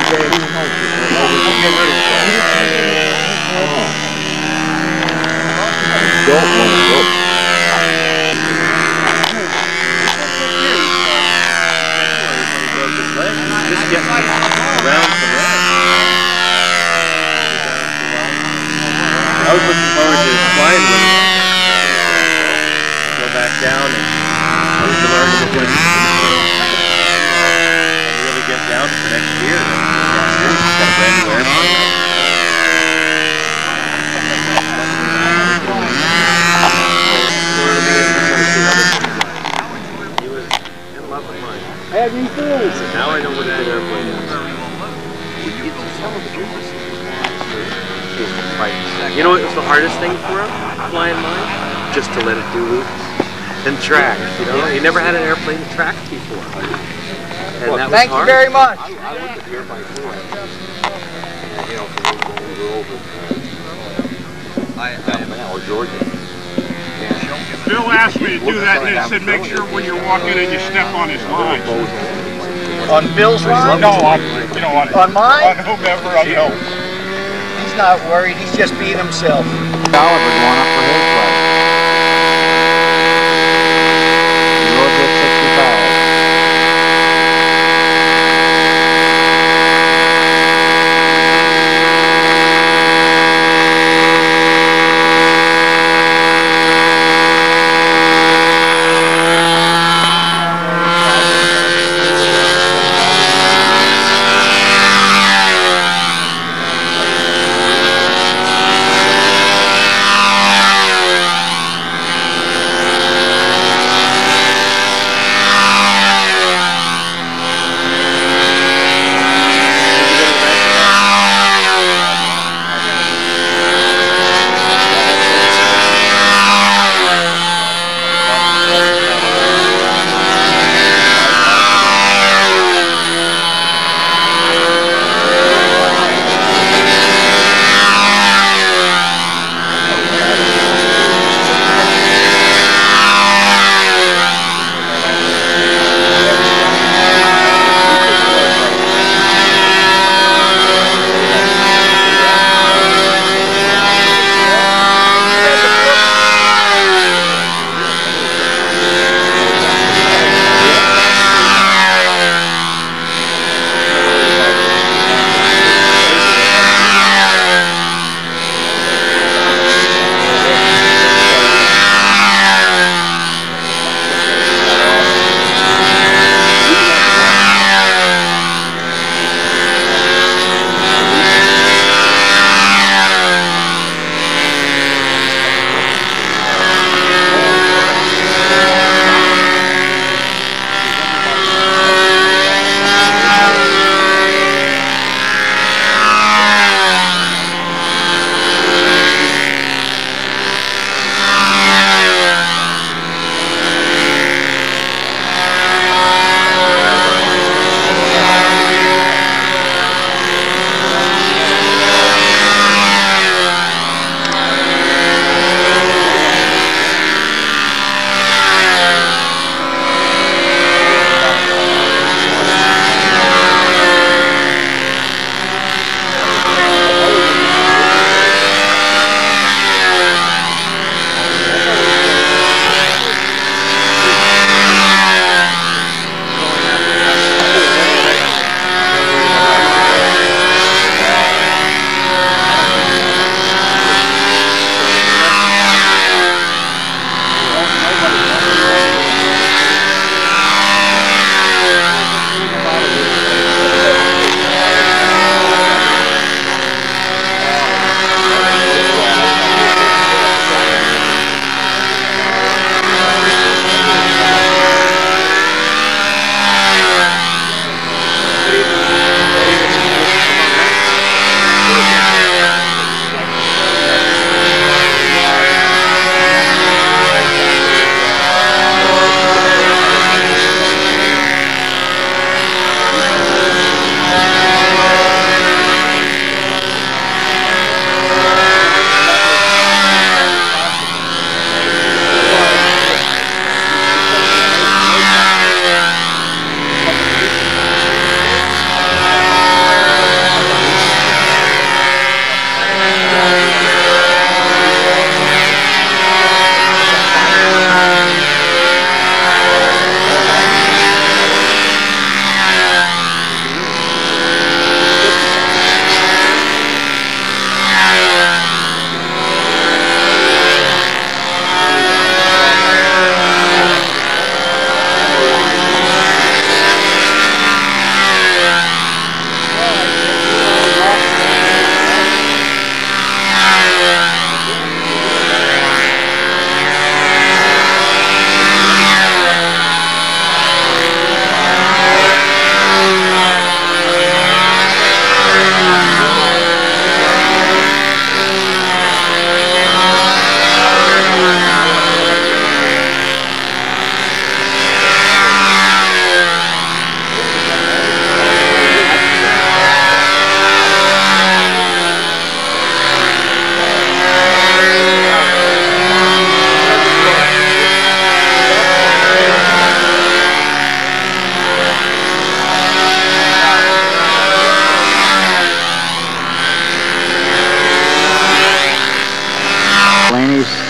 S4: Just get around the red. I was looking forward to flying with it. Go back down and learn the good. Really get down for next year. Just got a brand new airplane.
S5: I have new tools.
S4: Now I know what that airplane is. You know what was the hardest thing for him flying mine? Just to let it do loops and track. You know, he never had an airplane to track before. And
S2: Well,
S4: that
S2: thank
S4: was hard.
S2: you very much.
S7: Bill asked me to do that, and he said make sure when you're walking in you step on his line.
S2: On Bill's line?
S7: No, on, you know,
S2: on mine?
S7: On whomever, on Bill.
S2: He's not worried, he's just being himself.
S11: Solid was going up for his play. He rode this 65.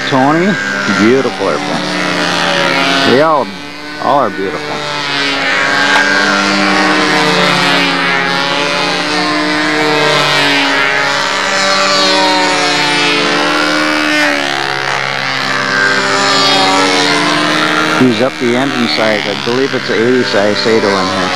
S11: Tony, beautiful airplane. They all are beautiful. He's up the engine size. I believe it's an 80 size Sato in here.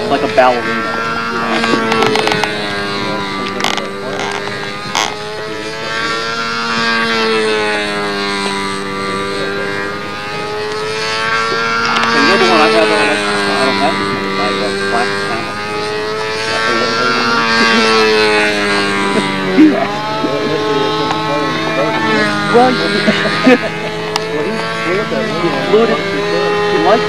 S6: Like a ballerina. Well, you flew it in lunch.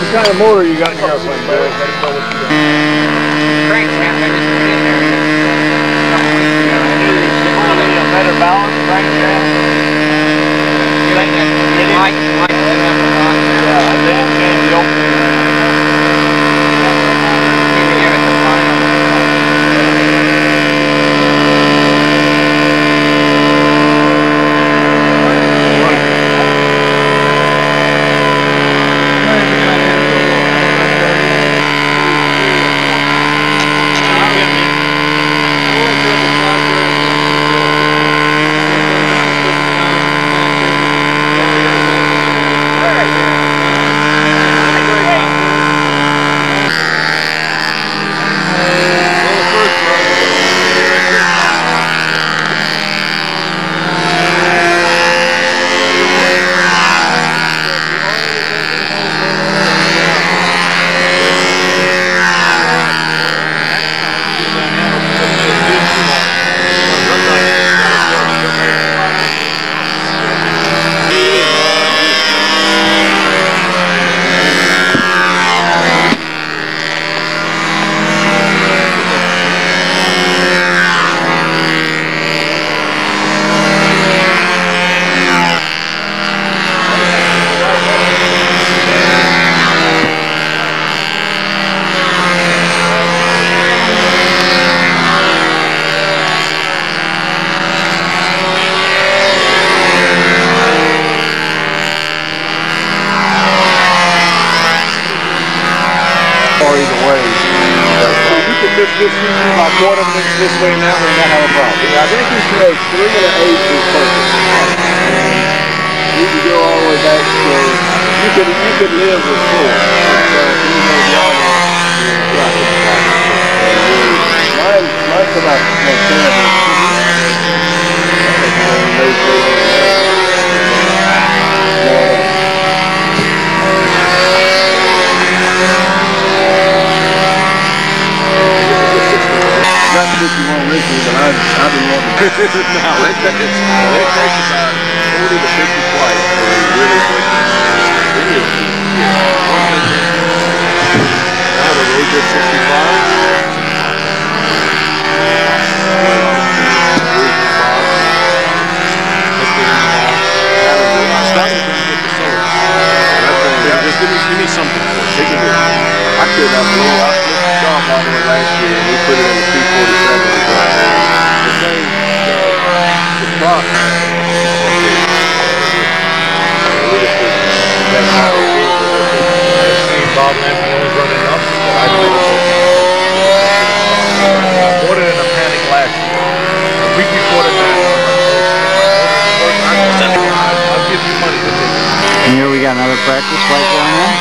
S1: What kind of motor you got in your airplane, Billy?
S6: Crankshaft, I just put in there. A better balance, crankshaft. You like that?
S1: About quarter of an inch this way now, we're not have a problem. Yeah, I think you should make 3 1/8 is perfect. You can go all the way back to, you could live with 4. Mine's about 10. Not 51 originally, but I've been wanting to. No, it takes about 40 the 50 flights where he really pushed it. Now the road gets 65.
S3: Just give me something for it. Take it with me.
S1: I couldn't have blew up Mr. Trump all the way last year, and he put it in the 347 as well. The same, the truck.
S3: I've seen Bob Lampione running up, but I bought it in a panic last year. A week before the match, I'll give you money to take it.
S11: And here we got another practice flight going on.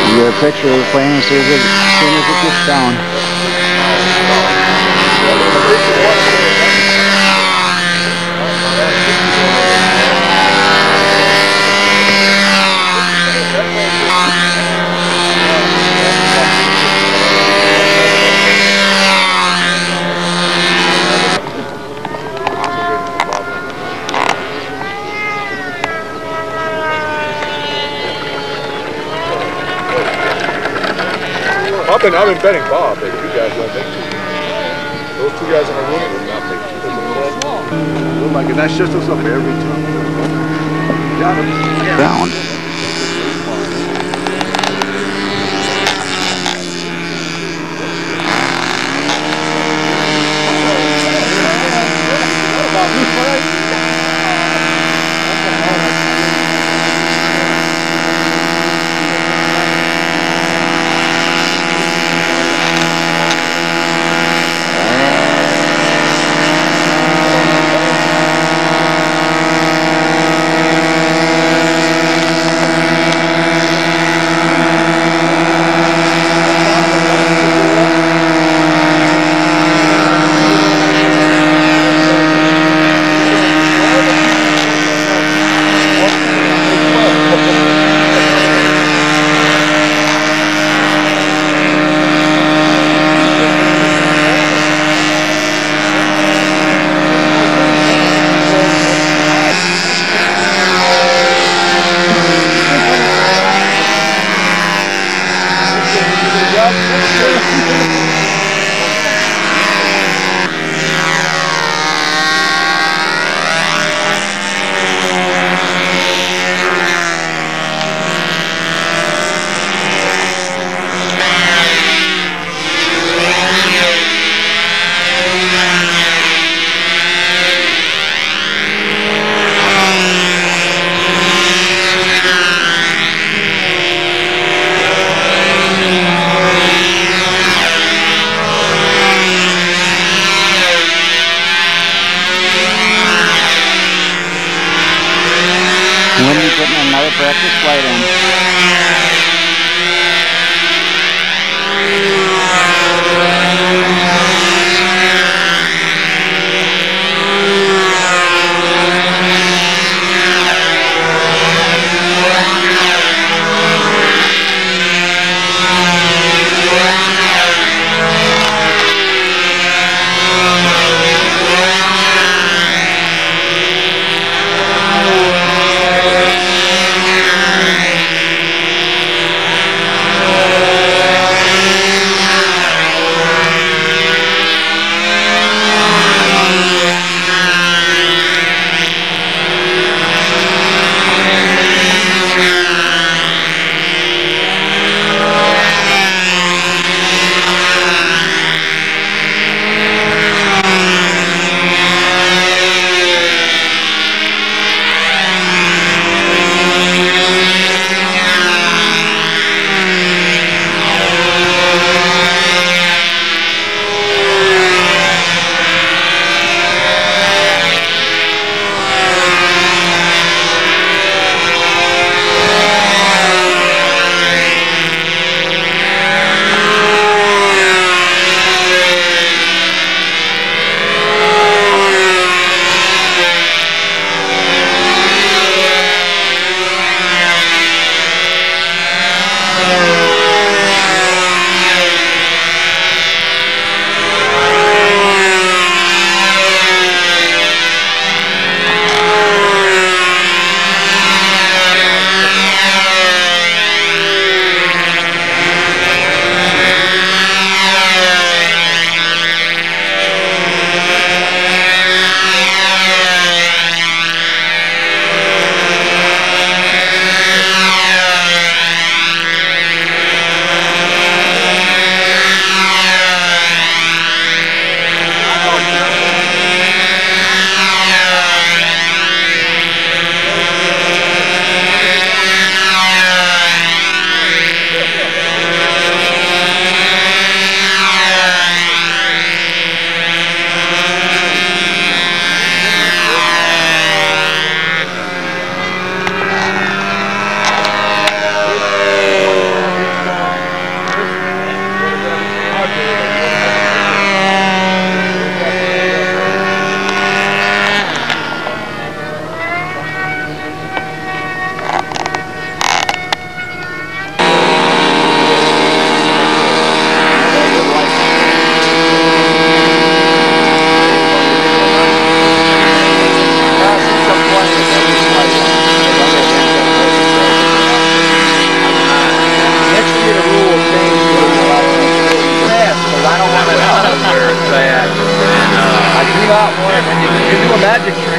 S11: You get a picture of the plane as soon as it gets down.
S1: I've been betting Bob that you guys won't make two. Those two guys in the room will not make two. Oh my God, that's just us up every time. Got him.
S11: Down. Practice flight in.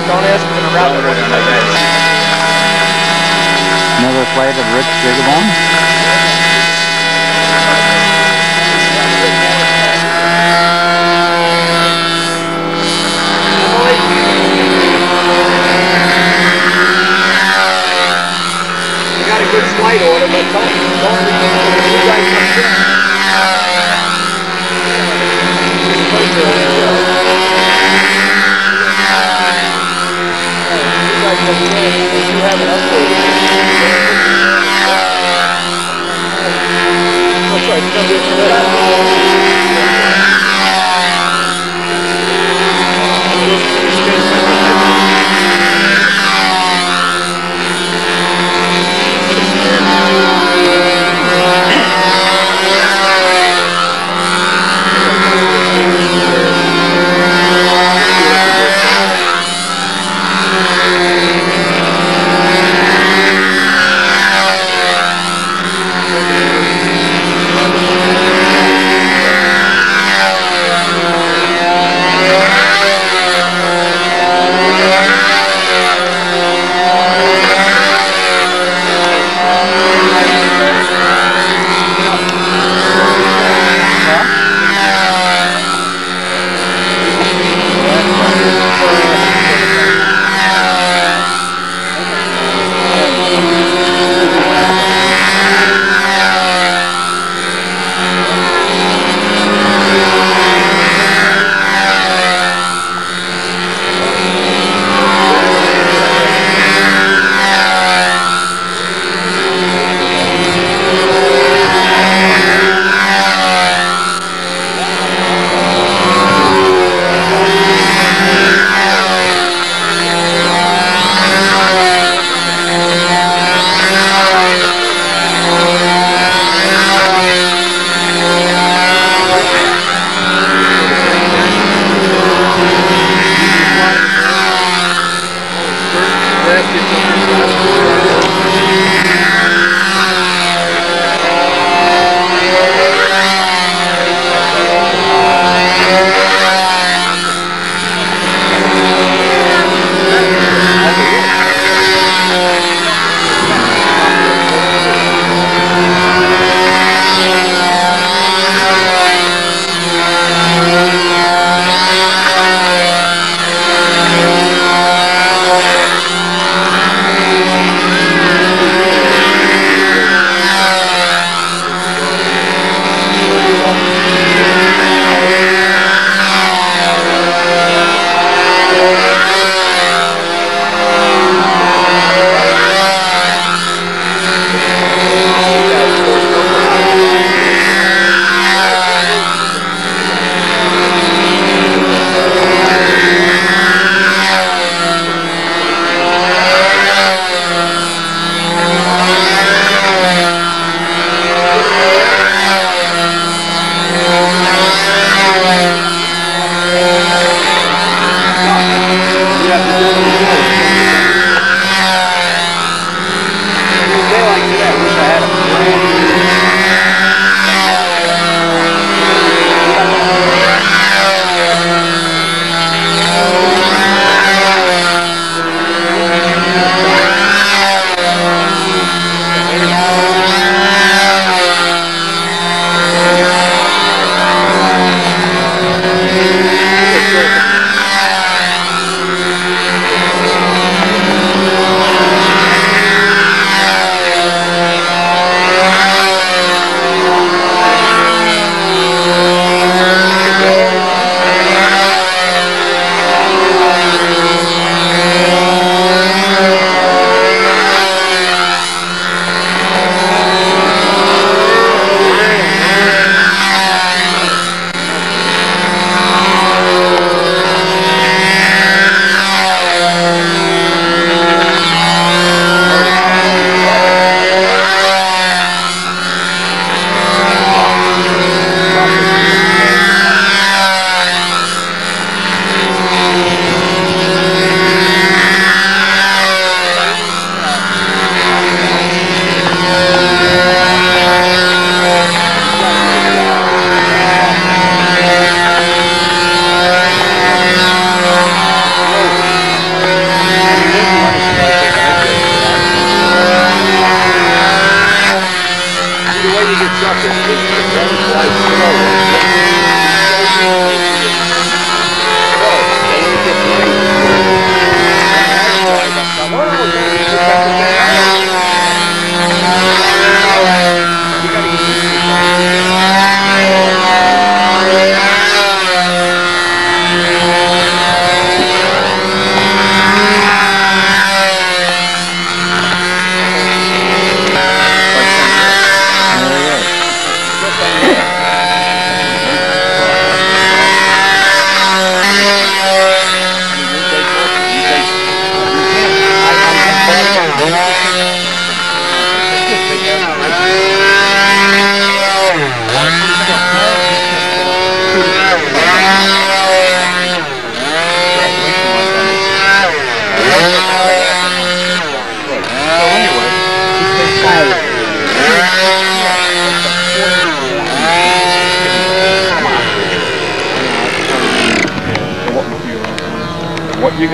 S1: Don't ask me to wrap it with my bed.
S11: Another flight of Rich Jigabone.
S1: You got a good flight order, but don't leave it until you guys come in. You have an upgrade. That's right, it's going to be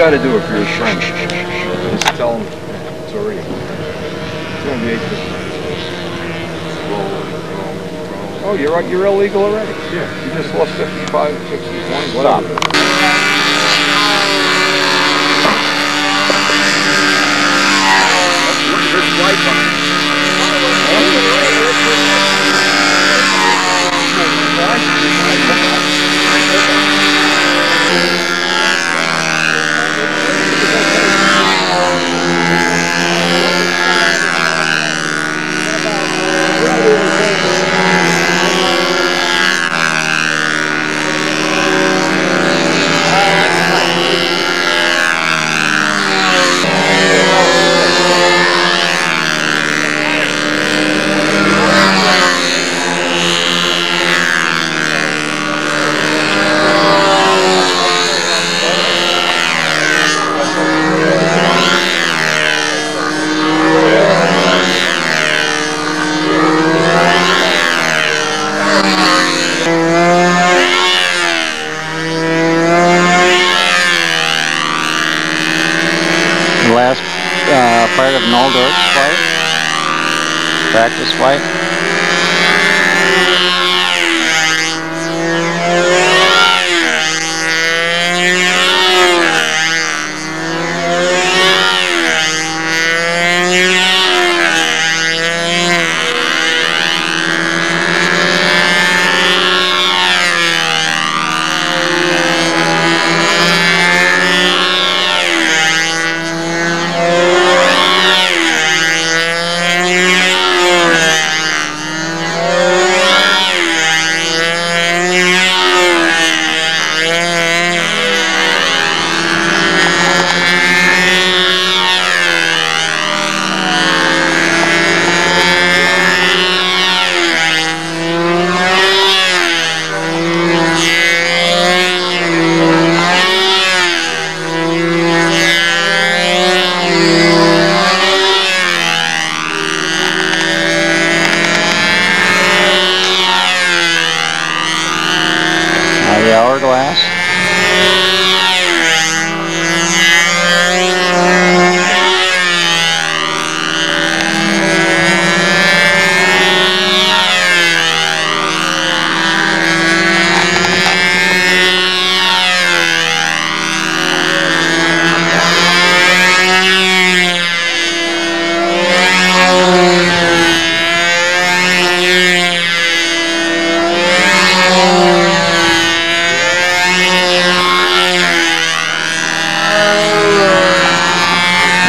S1: got to do it for your friend. Just tell him it's already. It's going to be 8:50. Oh, you're illegal already? Yeah. You just lost 55, 60 points. Stop. There's white on it.
S11: Last part of Noldorf's flight, practice flight. The hourglass.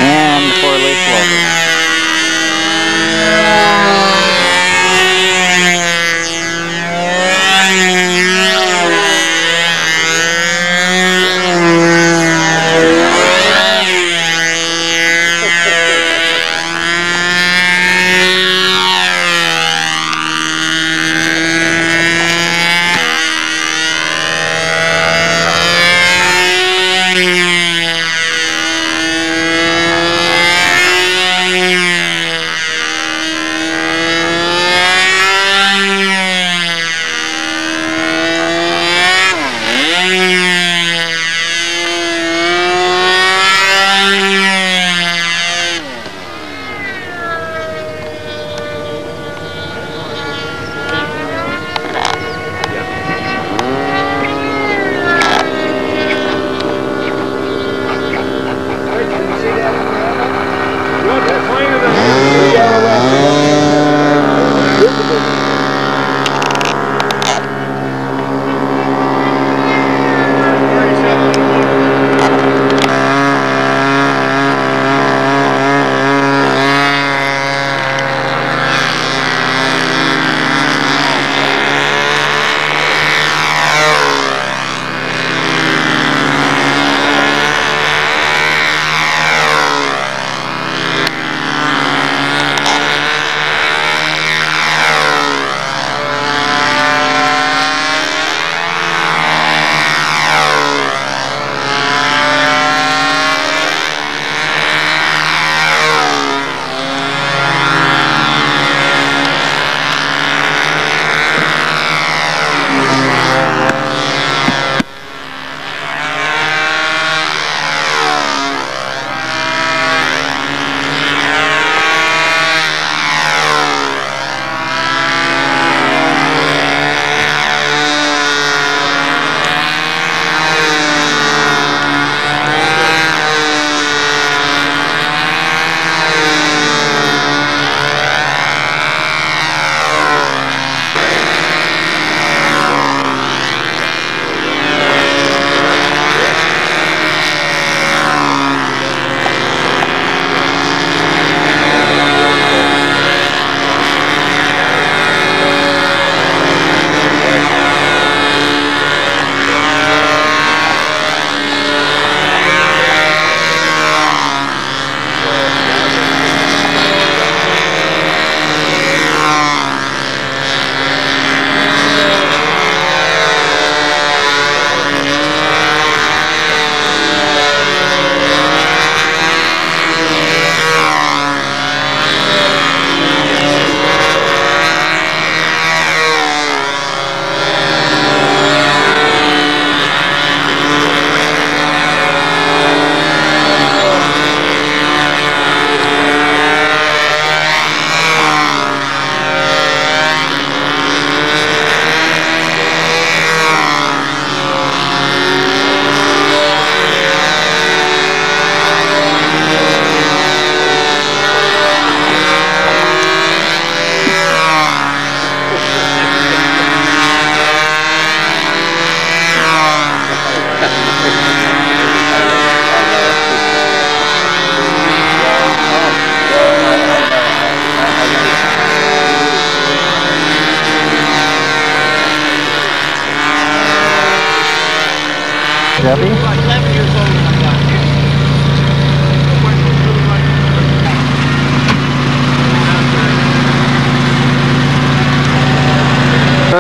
S11: And the four-leaf clover.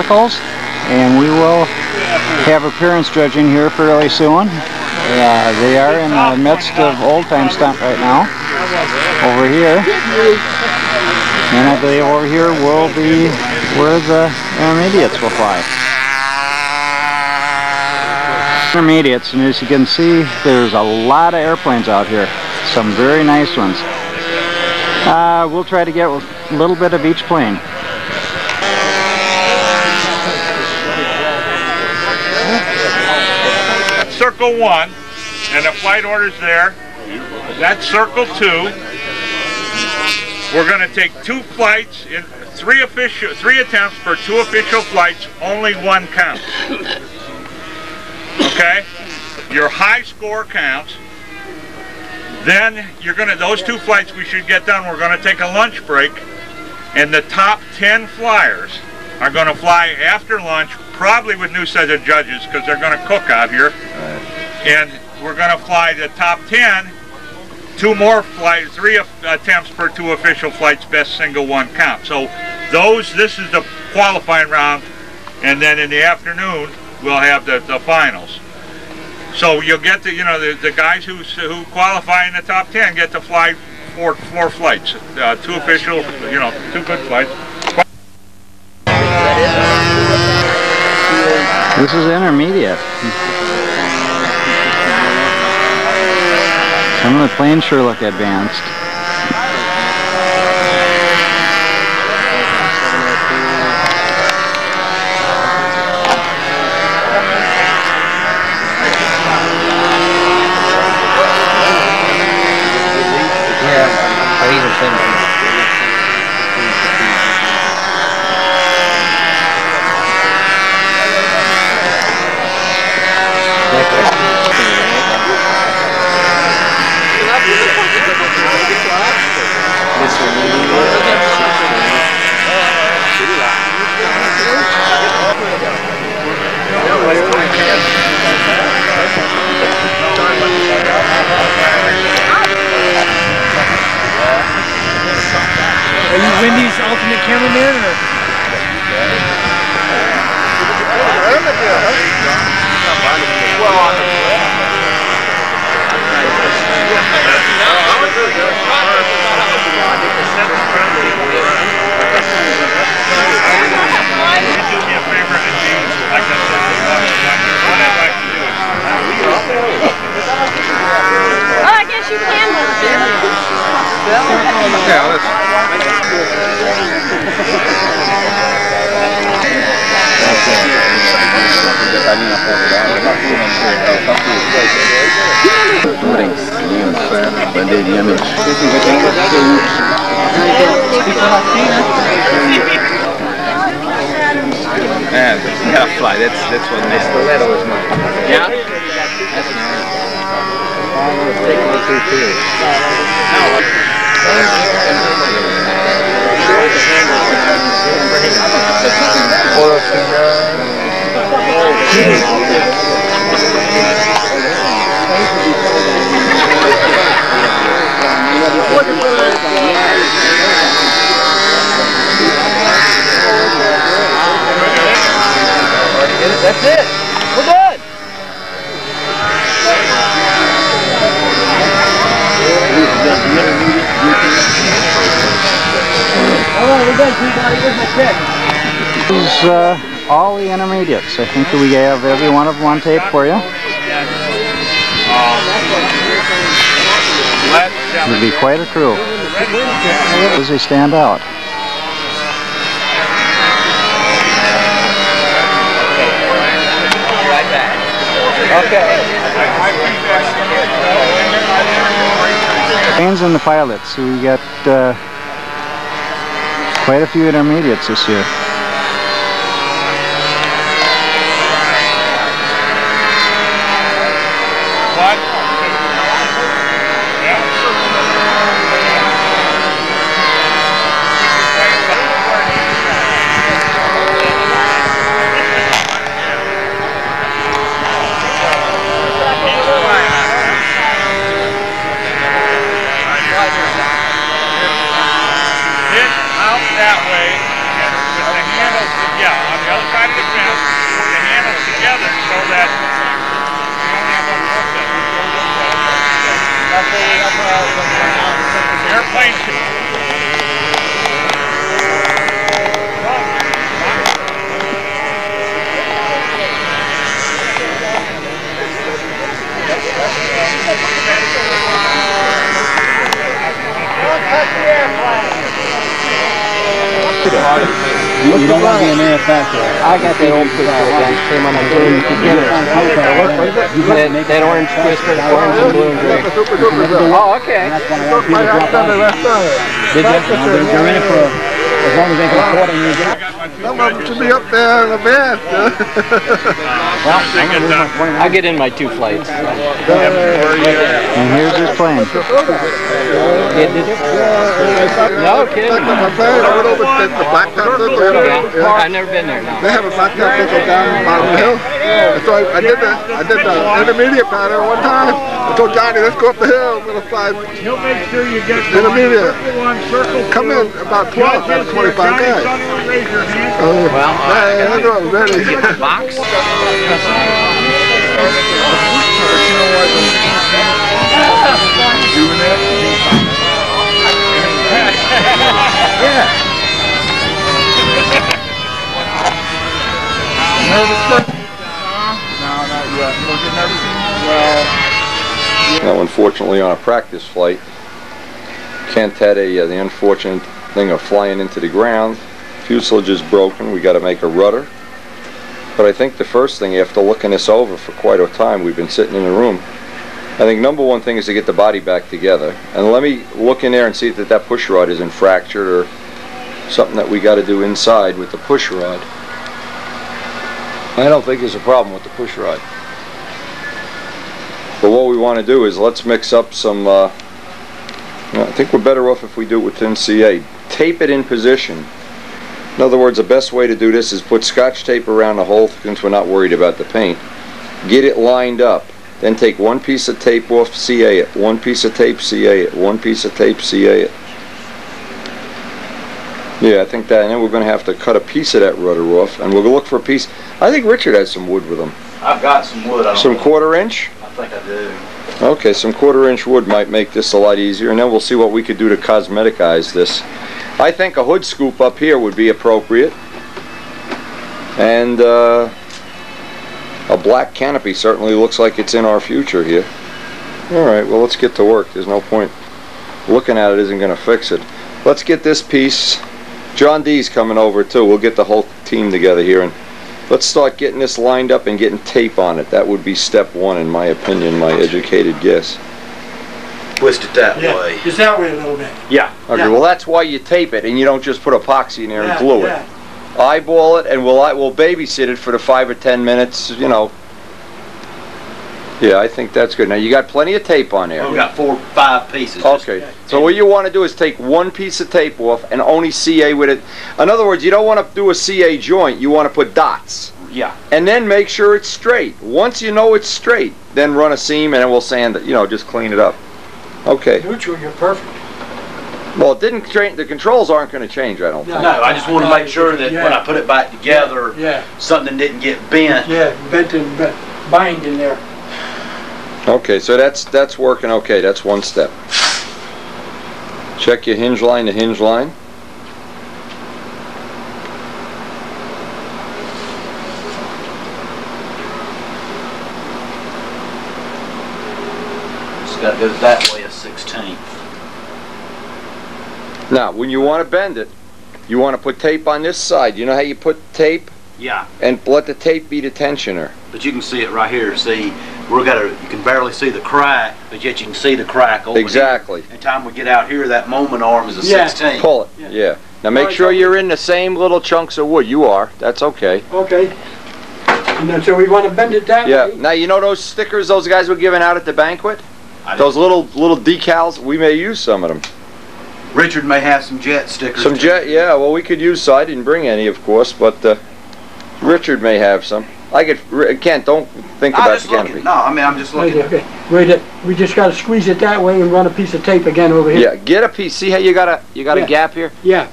S11: circles, and we will have appearance judging here fairly soon. They are in the midst of old time stunt right now over here, and I believe over here will be where the intermediates will fly. Intermediates, and as you can see, there's a lot of airplanes out here, some very nice ones. We'll try to get a little bit of each plane.
S7: Circle 1, and the flight order's there. That's circle 2. We're going to take 2 flights, in 3 attempts for 2 official flights, only 1 count. Okay? Your high score counts. Then you're going to, those 2 flights we should get done, we're going to take a lunch break, and the top 10 flyers are going to fly after lunch, probably with new set of judges because they're going to cook out here. And we're going to fly the top 10, 2 more flights, 3 attempts per 2 official flights, best single 1 count. So this is the qualifying round, and then in the afternoon we'll have the finals. So you'll get the guys who qualify in the top 10 get to fly 4 flights, 2 official, 2 good flights.
S11: This is intermediate. Some of the planes sure look advanced.
S5: Are you Wendy's alternate cameraman, or?
S10: Oh, I guess you can do it.
S1: Yeah, let's. Man, it's not a fly. That's what the stiletto is mine. Yeah? That's nice. Let's take one through too. That's it. We're done.
S11: This is all the intermediates. I think we have every one of them on tape for you. It would be quite a crew as they stand out. Planes and the pilots, so we got quite a few intermediates this year.
S7: That way, and with the Yeah, on the other side of the fence, put the handles together so that you only have one process. Airplane
S11: You don't want to be an manufacturer. I got that old picture again. Came on the balloon. That orange twister, orange and blue and gray. Oh, okay. That's one I want people to drop on. Did you? They're in it for as long as they can afford it.
S2: Some of them should be up there in the bed.
S11: Well, I get in my 2 flights. And here's this plane. No kidding. I've never been there. No.
S2: They have a Black Panther down on the hill. So I did the intermediate pattern one time. I told Johnny, let's go up the hill. I'm gonna fly.
S5: He'll make sure you get
S2: intermediate. Come in about 12 out of 25 guys.
S11: Well,
S2: I'm ready.
S11: Box.
S2: Doing that?
S5: Yeah. Nervous? No, not yet. You don't get nervous anymore? Well.
S1: Now, unfortunately, on a practice flight, Kent had the unfortunate thing of flying into the ground. Fuselage is broken. We got to make a rudder. But I think the first thing, after looking this over for quite a time, we've been sitting in the room. I think number one thing is to get the body back together. And let me look in there and see that that push rod isn't fractured or something that we got to do inside with the push rod. I don't think there's a problem with the push rod. But what we want to do is let's mix up some, I think we're better off if we do it within CA. Tape it in position. In other words, the best way to do this is put Scotch tape around the hole since we're not worried about the paint. Get it lined up. Then take one piece of tape off, CA it. One piece of tape, CA it. One piece of tape, CA it. Yeah, I think that, and then we're going to have to cut a piece of that rudder off, and we'll look for a piece. I think Richard has some wood with him.
S12: I've got some wood.
S1: Some 1/4 inch?
S12: I think I do.
S1: Okay, some 1/4 inch wood might make this a lot easier, and then we'll see what we could do to cosmeticize this. I think a hood scoop up here would be appropriate, and a black canopy certainly looks like it's in our future here. Alright, well, let's get to work. There's no point looking at it isn't going to fix it. Let's get this piece. John D's coming over too. We'll get the whole team together here, and let's start getting this lined up and getting tape on it. That would be step one, in my opinion, my educated guess.
S12: Twist it that way.
S5: Just that way a little bit.
S12: Yeah.
S1: Okay, well, that's why you tape it, and you don't just put epoxy in there and glue it. Eyeball it, and we'll babysit it for the 5 or 10 minutes, you know. Yeah, I think that's good. Now, you got plenty of tape on there.
S12: We've got 4 or 5 pieces.
S1: Okay, so what you want to do is take one piece of tape off and only CA with it. In other words, you don't want to do a CA joint, you want to put dots.
S12: Yeah.
S1: And then make sure it's straight. Once you know it's straight, then run a seam and then we'll sand it, you know, just clean it up. Okay.
S5: Neutral, you're perfect.
S1: Well, it didn't change. The controls aren't going to change, I don't think.
S12: No, I just want to make sure that when I put it back together, something didn't get bent.
S5: Yeah, bent and bind in there.
S1: Okay, so that's working okay. That's one step. Check your hinge line to hinge line.
S12: It's got to go that way a 16th.
S1: Now, when you want to bend it, you want to put tape on this side. You know how you put tape?
S12: Yeah.
S1: And let the tape be the tensioner.
S12: But you can see it right here. See, you can barely see the crack, but yet you can see the crack over
S1: exactly.
S12: Here. By the time we get out here, that moment arm is a 16.
S1: Pull it. Yeah. Now make sure you're in the same little chunks of wood. You are. That's okay.
S5: Okay. And then, so we want to bend it that way?
S1: Yeah. Now, you know those stickers those guys were giving out at the banquet? Those little decals? We may use some of them.
S12: Richard may have some jet stickers.
S1: Some jet, yeah. Well, we could use some. I didn't bring any, of course, but Richard may have some. Kent, don't think about the canopy.
S12: No, I mean, I'm just looking.
S5: Okay. We just got to squeeze it that way and run a piece of tape again over here.
S1: Yeah, get a piece. See how you got a gap here?
S5: Yeah.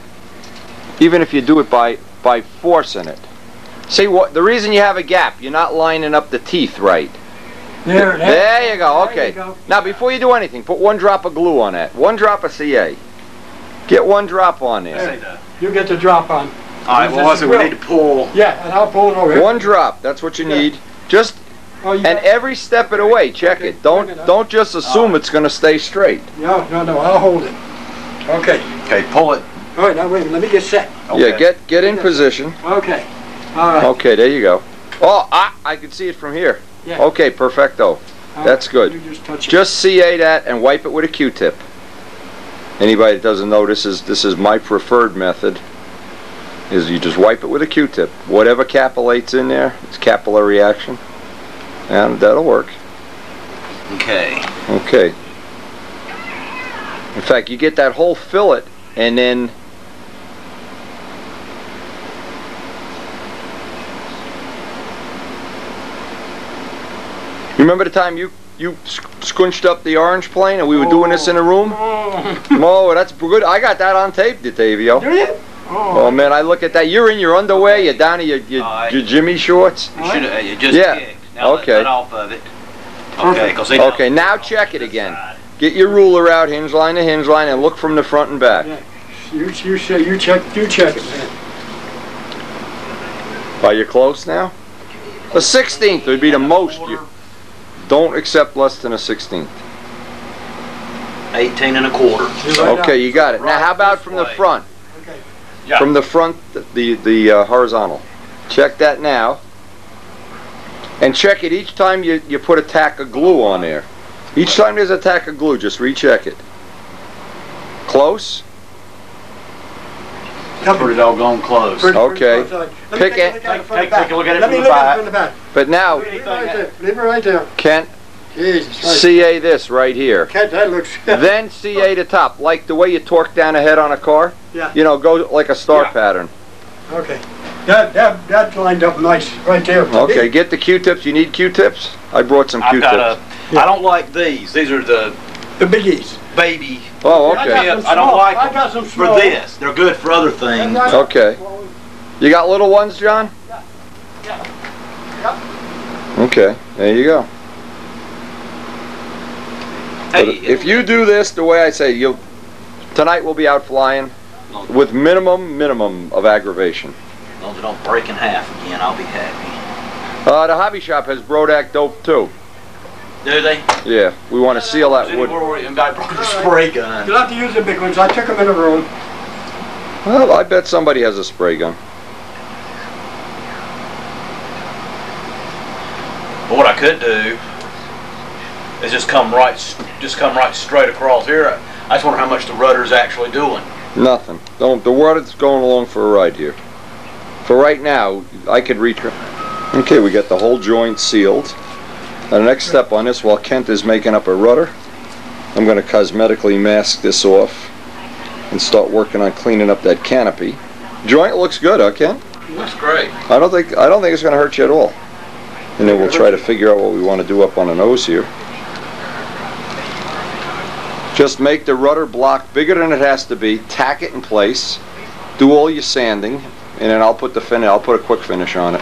S1: Even if you do it by by forcing it. See, what the reason you have a gap, you're not lining up the teeth right. There you go, okay. Now before you do anything, put 1 drop of glue on that. 1 drop of CA. Get 1 drop on there.
S5: You get the drop on.
S12: Alright, well, so we need to pull.
S5: Yeah, and I'll pull it over here.
S1: 1 drop, that's what you need. Just, and every step of the way, check it. Don't just assume it's going to stay straight.
S5: No, I'll hold it. Okay.
S12: Okay, pull it.
S5: Alright, now wait a minute, let me get set.
S1: Okay. Yeah, get in position.
S5: Okay. Alright.
S1: Okay, there you go. Oh, I can see it from here.
S5: Yeah.
S1: Okay, perfecto. That's good. Just CA that and wipe it with a Q-tip. Anybody that doesn't know, this is my preferred method. Is you just wipe it with a Q-tip. Whatever capillates in there, it's capillary action, and that'll work.
S12: Okay.
S1: Okay. In fact, you get that whole fillet, and then you remember the time you squinched up the orange plane and we were doing this in a room? Oh, that's good. I got that on tape, Detavio.
S5: Do you?
S1: Oh man, I look at that. You're in your underwear. You're down to your Jimmy shorts.
S12: You should have. You just kicked. Now
S1: okay.
S12: let off of it. Okay.
S1: Okay. Now check it again. Get your ruler out, hinge line to hinge line, and look from the front and back.
S5: Yeah. You check it, man.
S1: Are you close now? A 16th would be the most. Don't accept less than a 16th.
S12: 18 1/4.
S1: Okay, you got it. Now how about from the front?
S5: Okay.
S12: Yeah.
S1: From the front, the horizontal. Check that now. And check it each time you put a tack of glue on there. Each time there's a tack of glue, just recheck it. Close?
S12: Pretty doggone close.
S1: Okay. Pick it.
S12: Take a look at it
S5: from the back.
S1: But now,
S5: Leave it right there.
S1: Kent,
S5: Jesus Christ.
S1: CA this right here.
S5: Kent, that looks...
S1: Then CA the top, like the way you torque down a head on a car.
S5: Yeah.
S1: You know, go like a star pattern.
S5: Okay. That lined up nice right there.
S1: Okay, get the Q-tips. You need Q-tips? I brought some Q-tips.
S12: I don't like these. These are the
S5: biggies.
S12: Baby.
S1: Oh, okay.
S12: I don't like them
S5: I got some
S12: for this. They're good for other things.
S1: Okay. You got little ones, John?
S5: Yeah.
S1: Okay, there you go.
S12: Hey,
S1: if you do this the way I say, tonight we'll be out flying with minimum of aggravation.
S12: As long as it don't break in half again, I'll be happy.
S1: The hobby shop has Brodak dope too.
S12: Do they?
S1: Yeah, we want to seal that wood.
S12: And I brought a spray gun.
S5: You'll have to use the big ones. I took them in a room.
S1: Well, I bet somebody has a spray gun.
S12: But what I could do is just come right straight across here. I just wonder how much the rudder's actually doing.
S1: Nothing. Don't. The rudder's going along for a ride here. For right now, I could retrim. Okay, we got the whole joint sealed. Now the next step on this, while Kent is making up a rudder, I'm going to cosmetically mask this off and start working on cleaning up that canopy. Joint looks good, huh, Kent?
S12: Looks great.
S1: I don't think it's going to hurt you at all. And then we'll try to figure out what we want to do up on the nose here. Just make the rudder block bigger than it has to be. Tack it in place. Do all your sanding, and then I'll put a quick finish on it.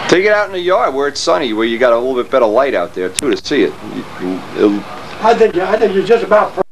S1: Take it out in the yard where it's sunny, where you got a little bit better light out there too to see it.
S5: I think you're just about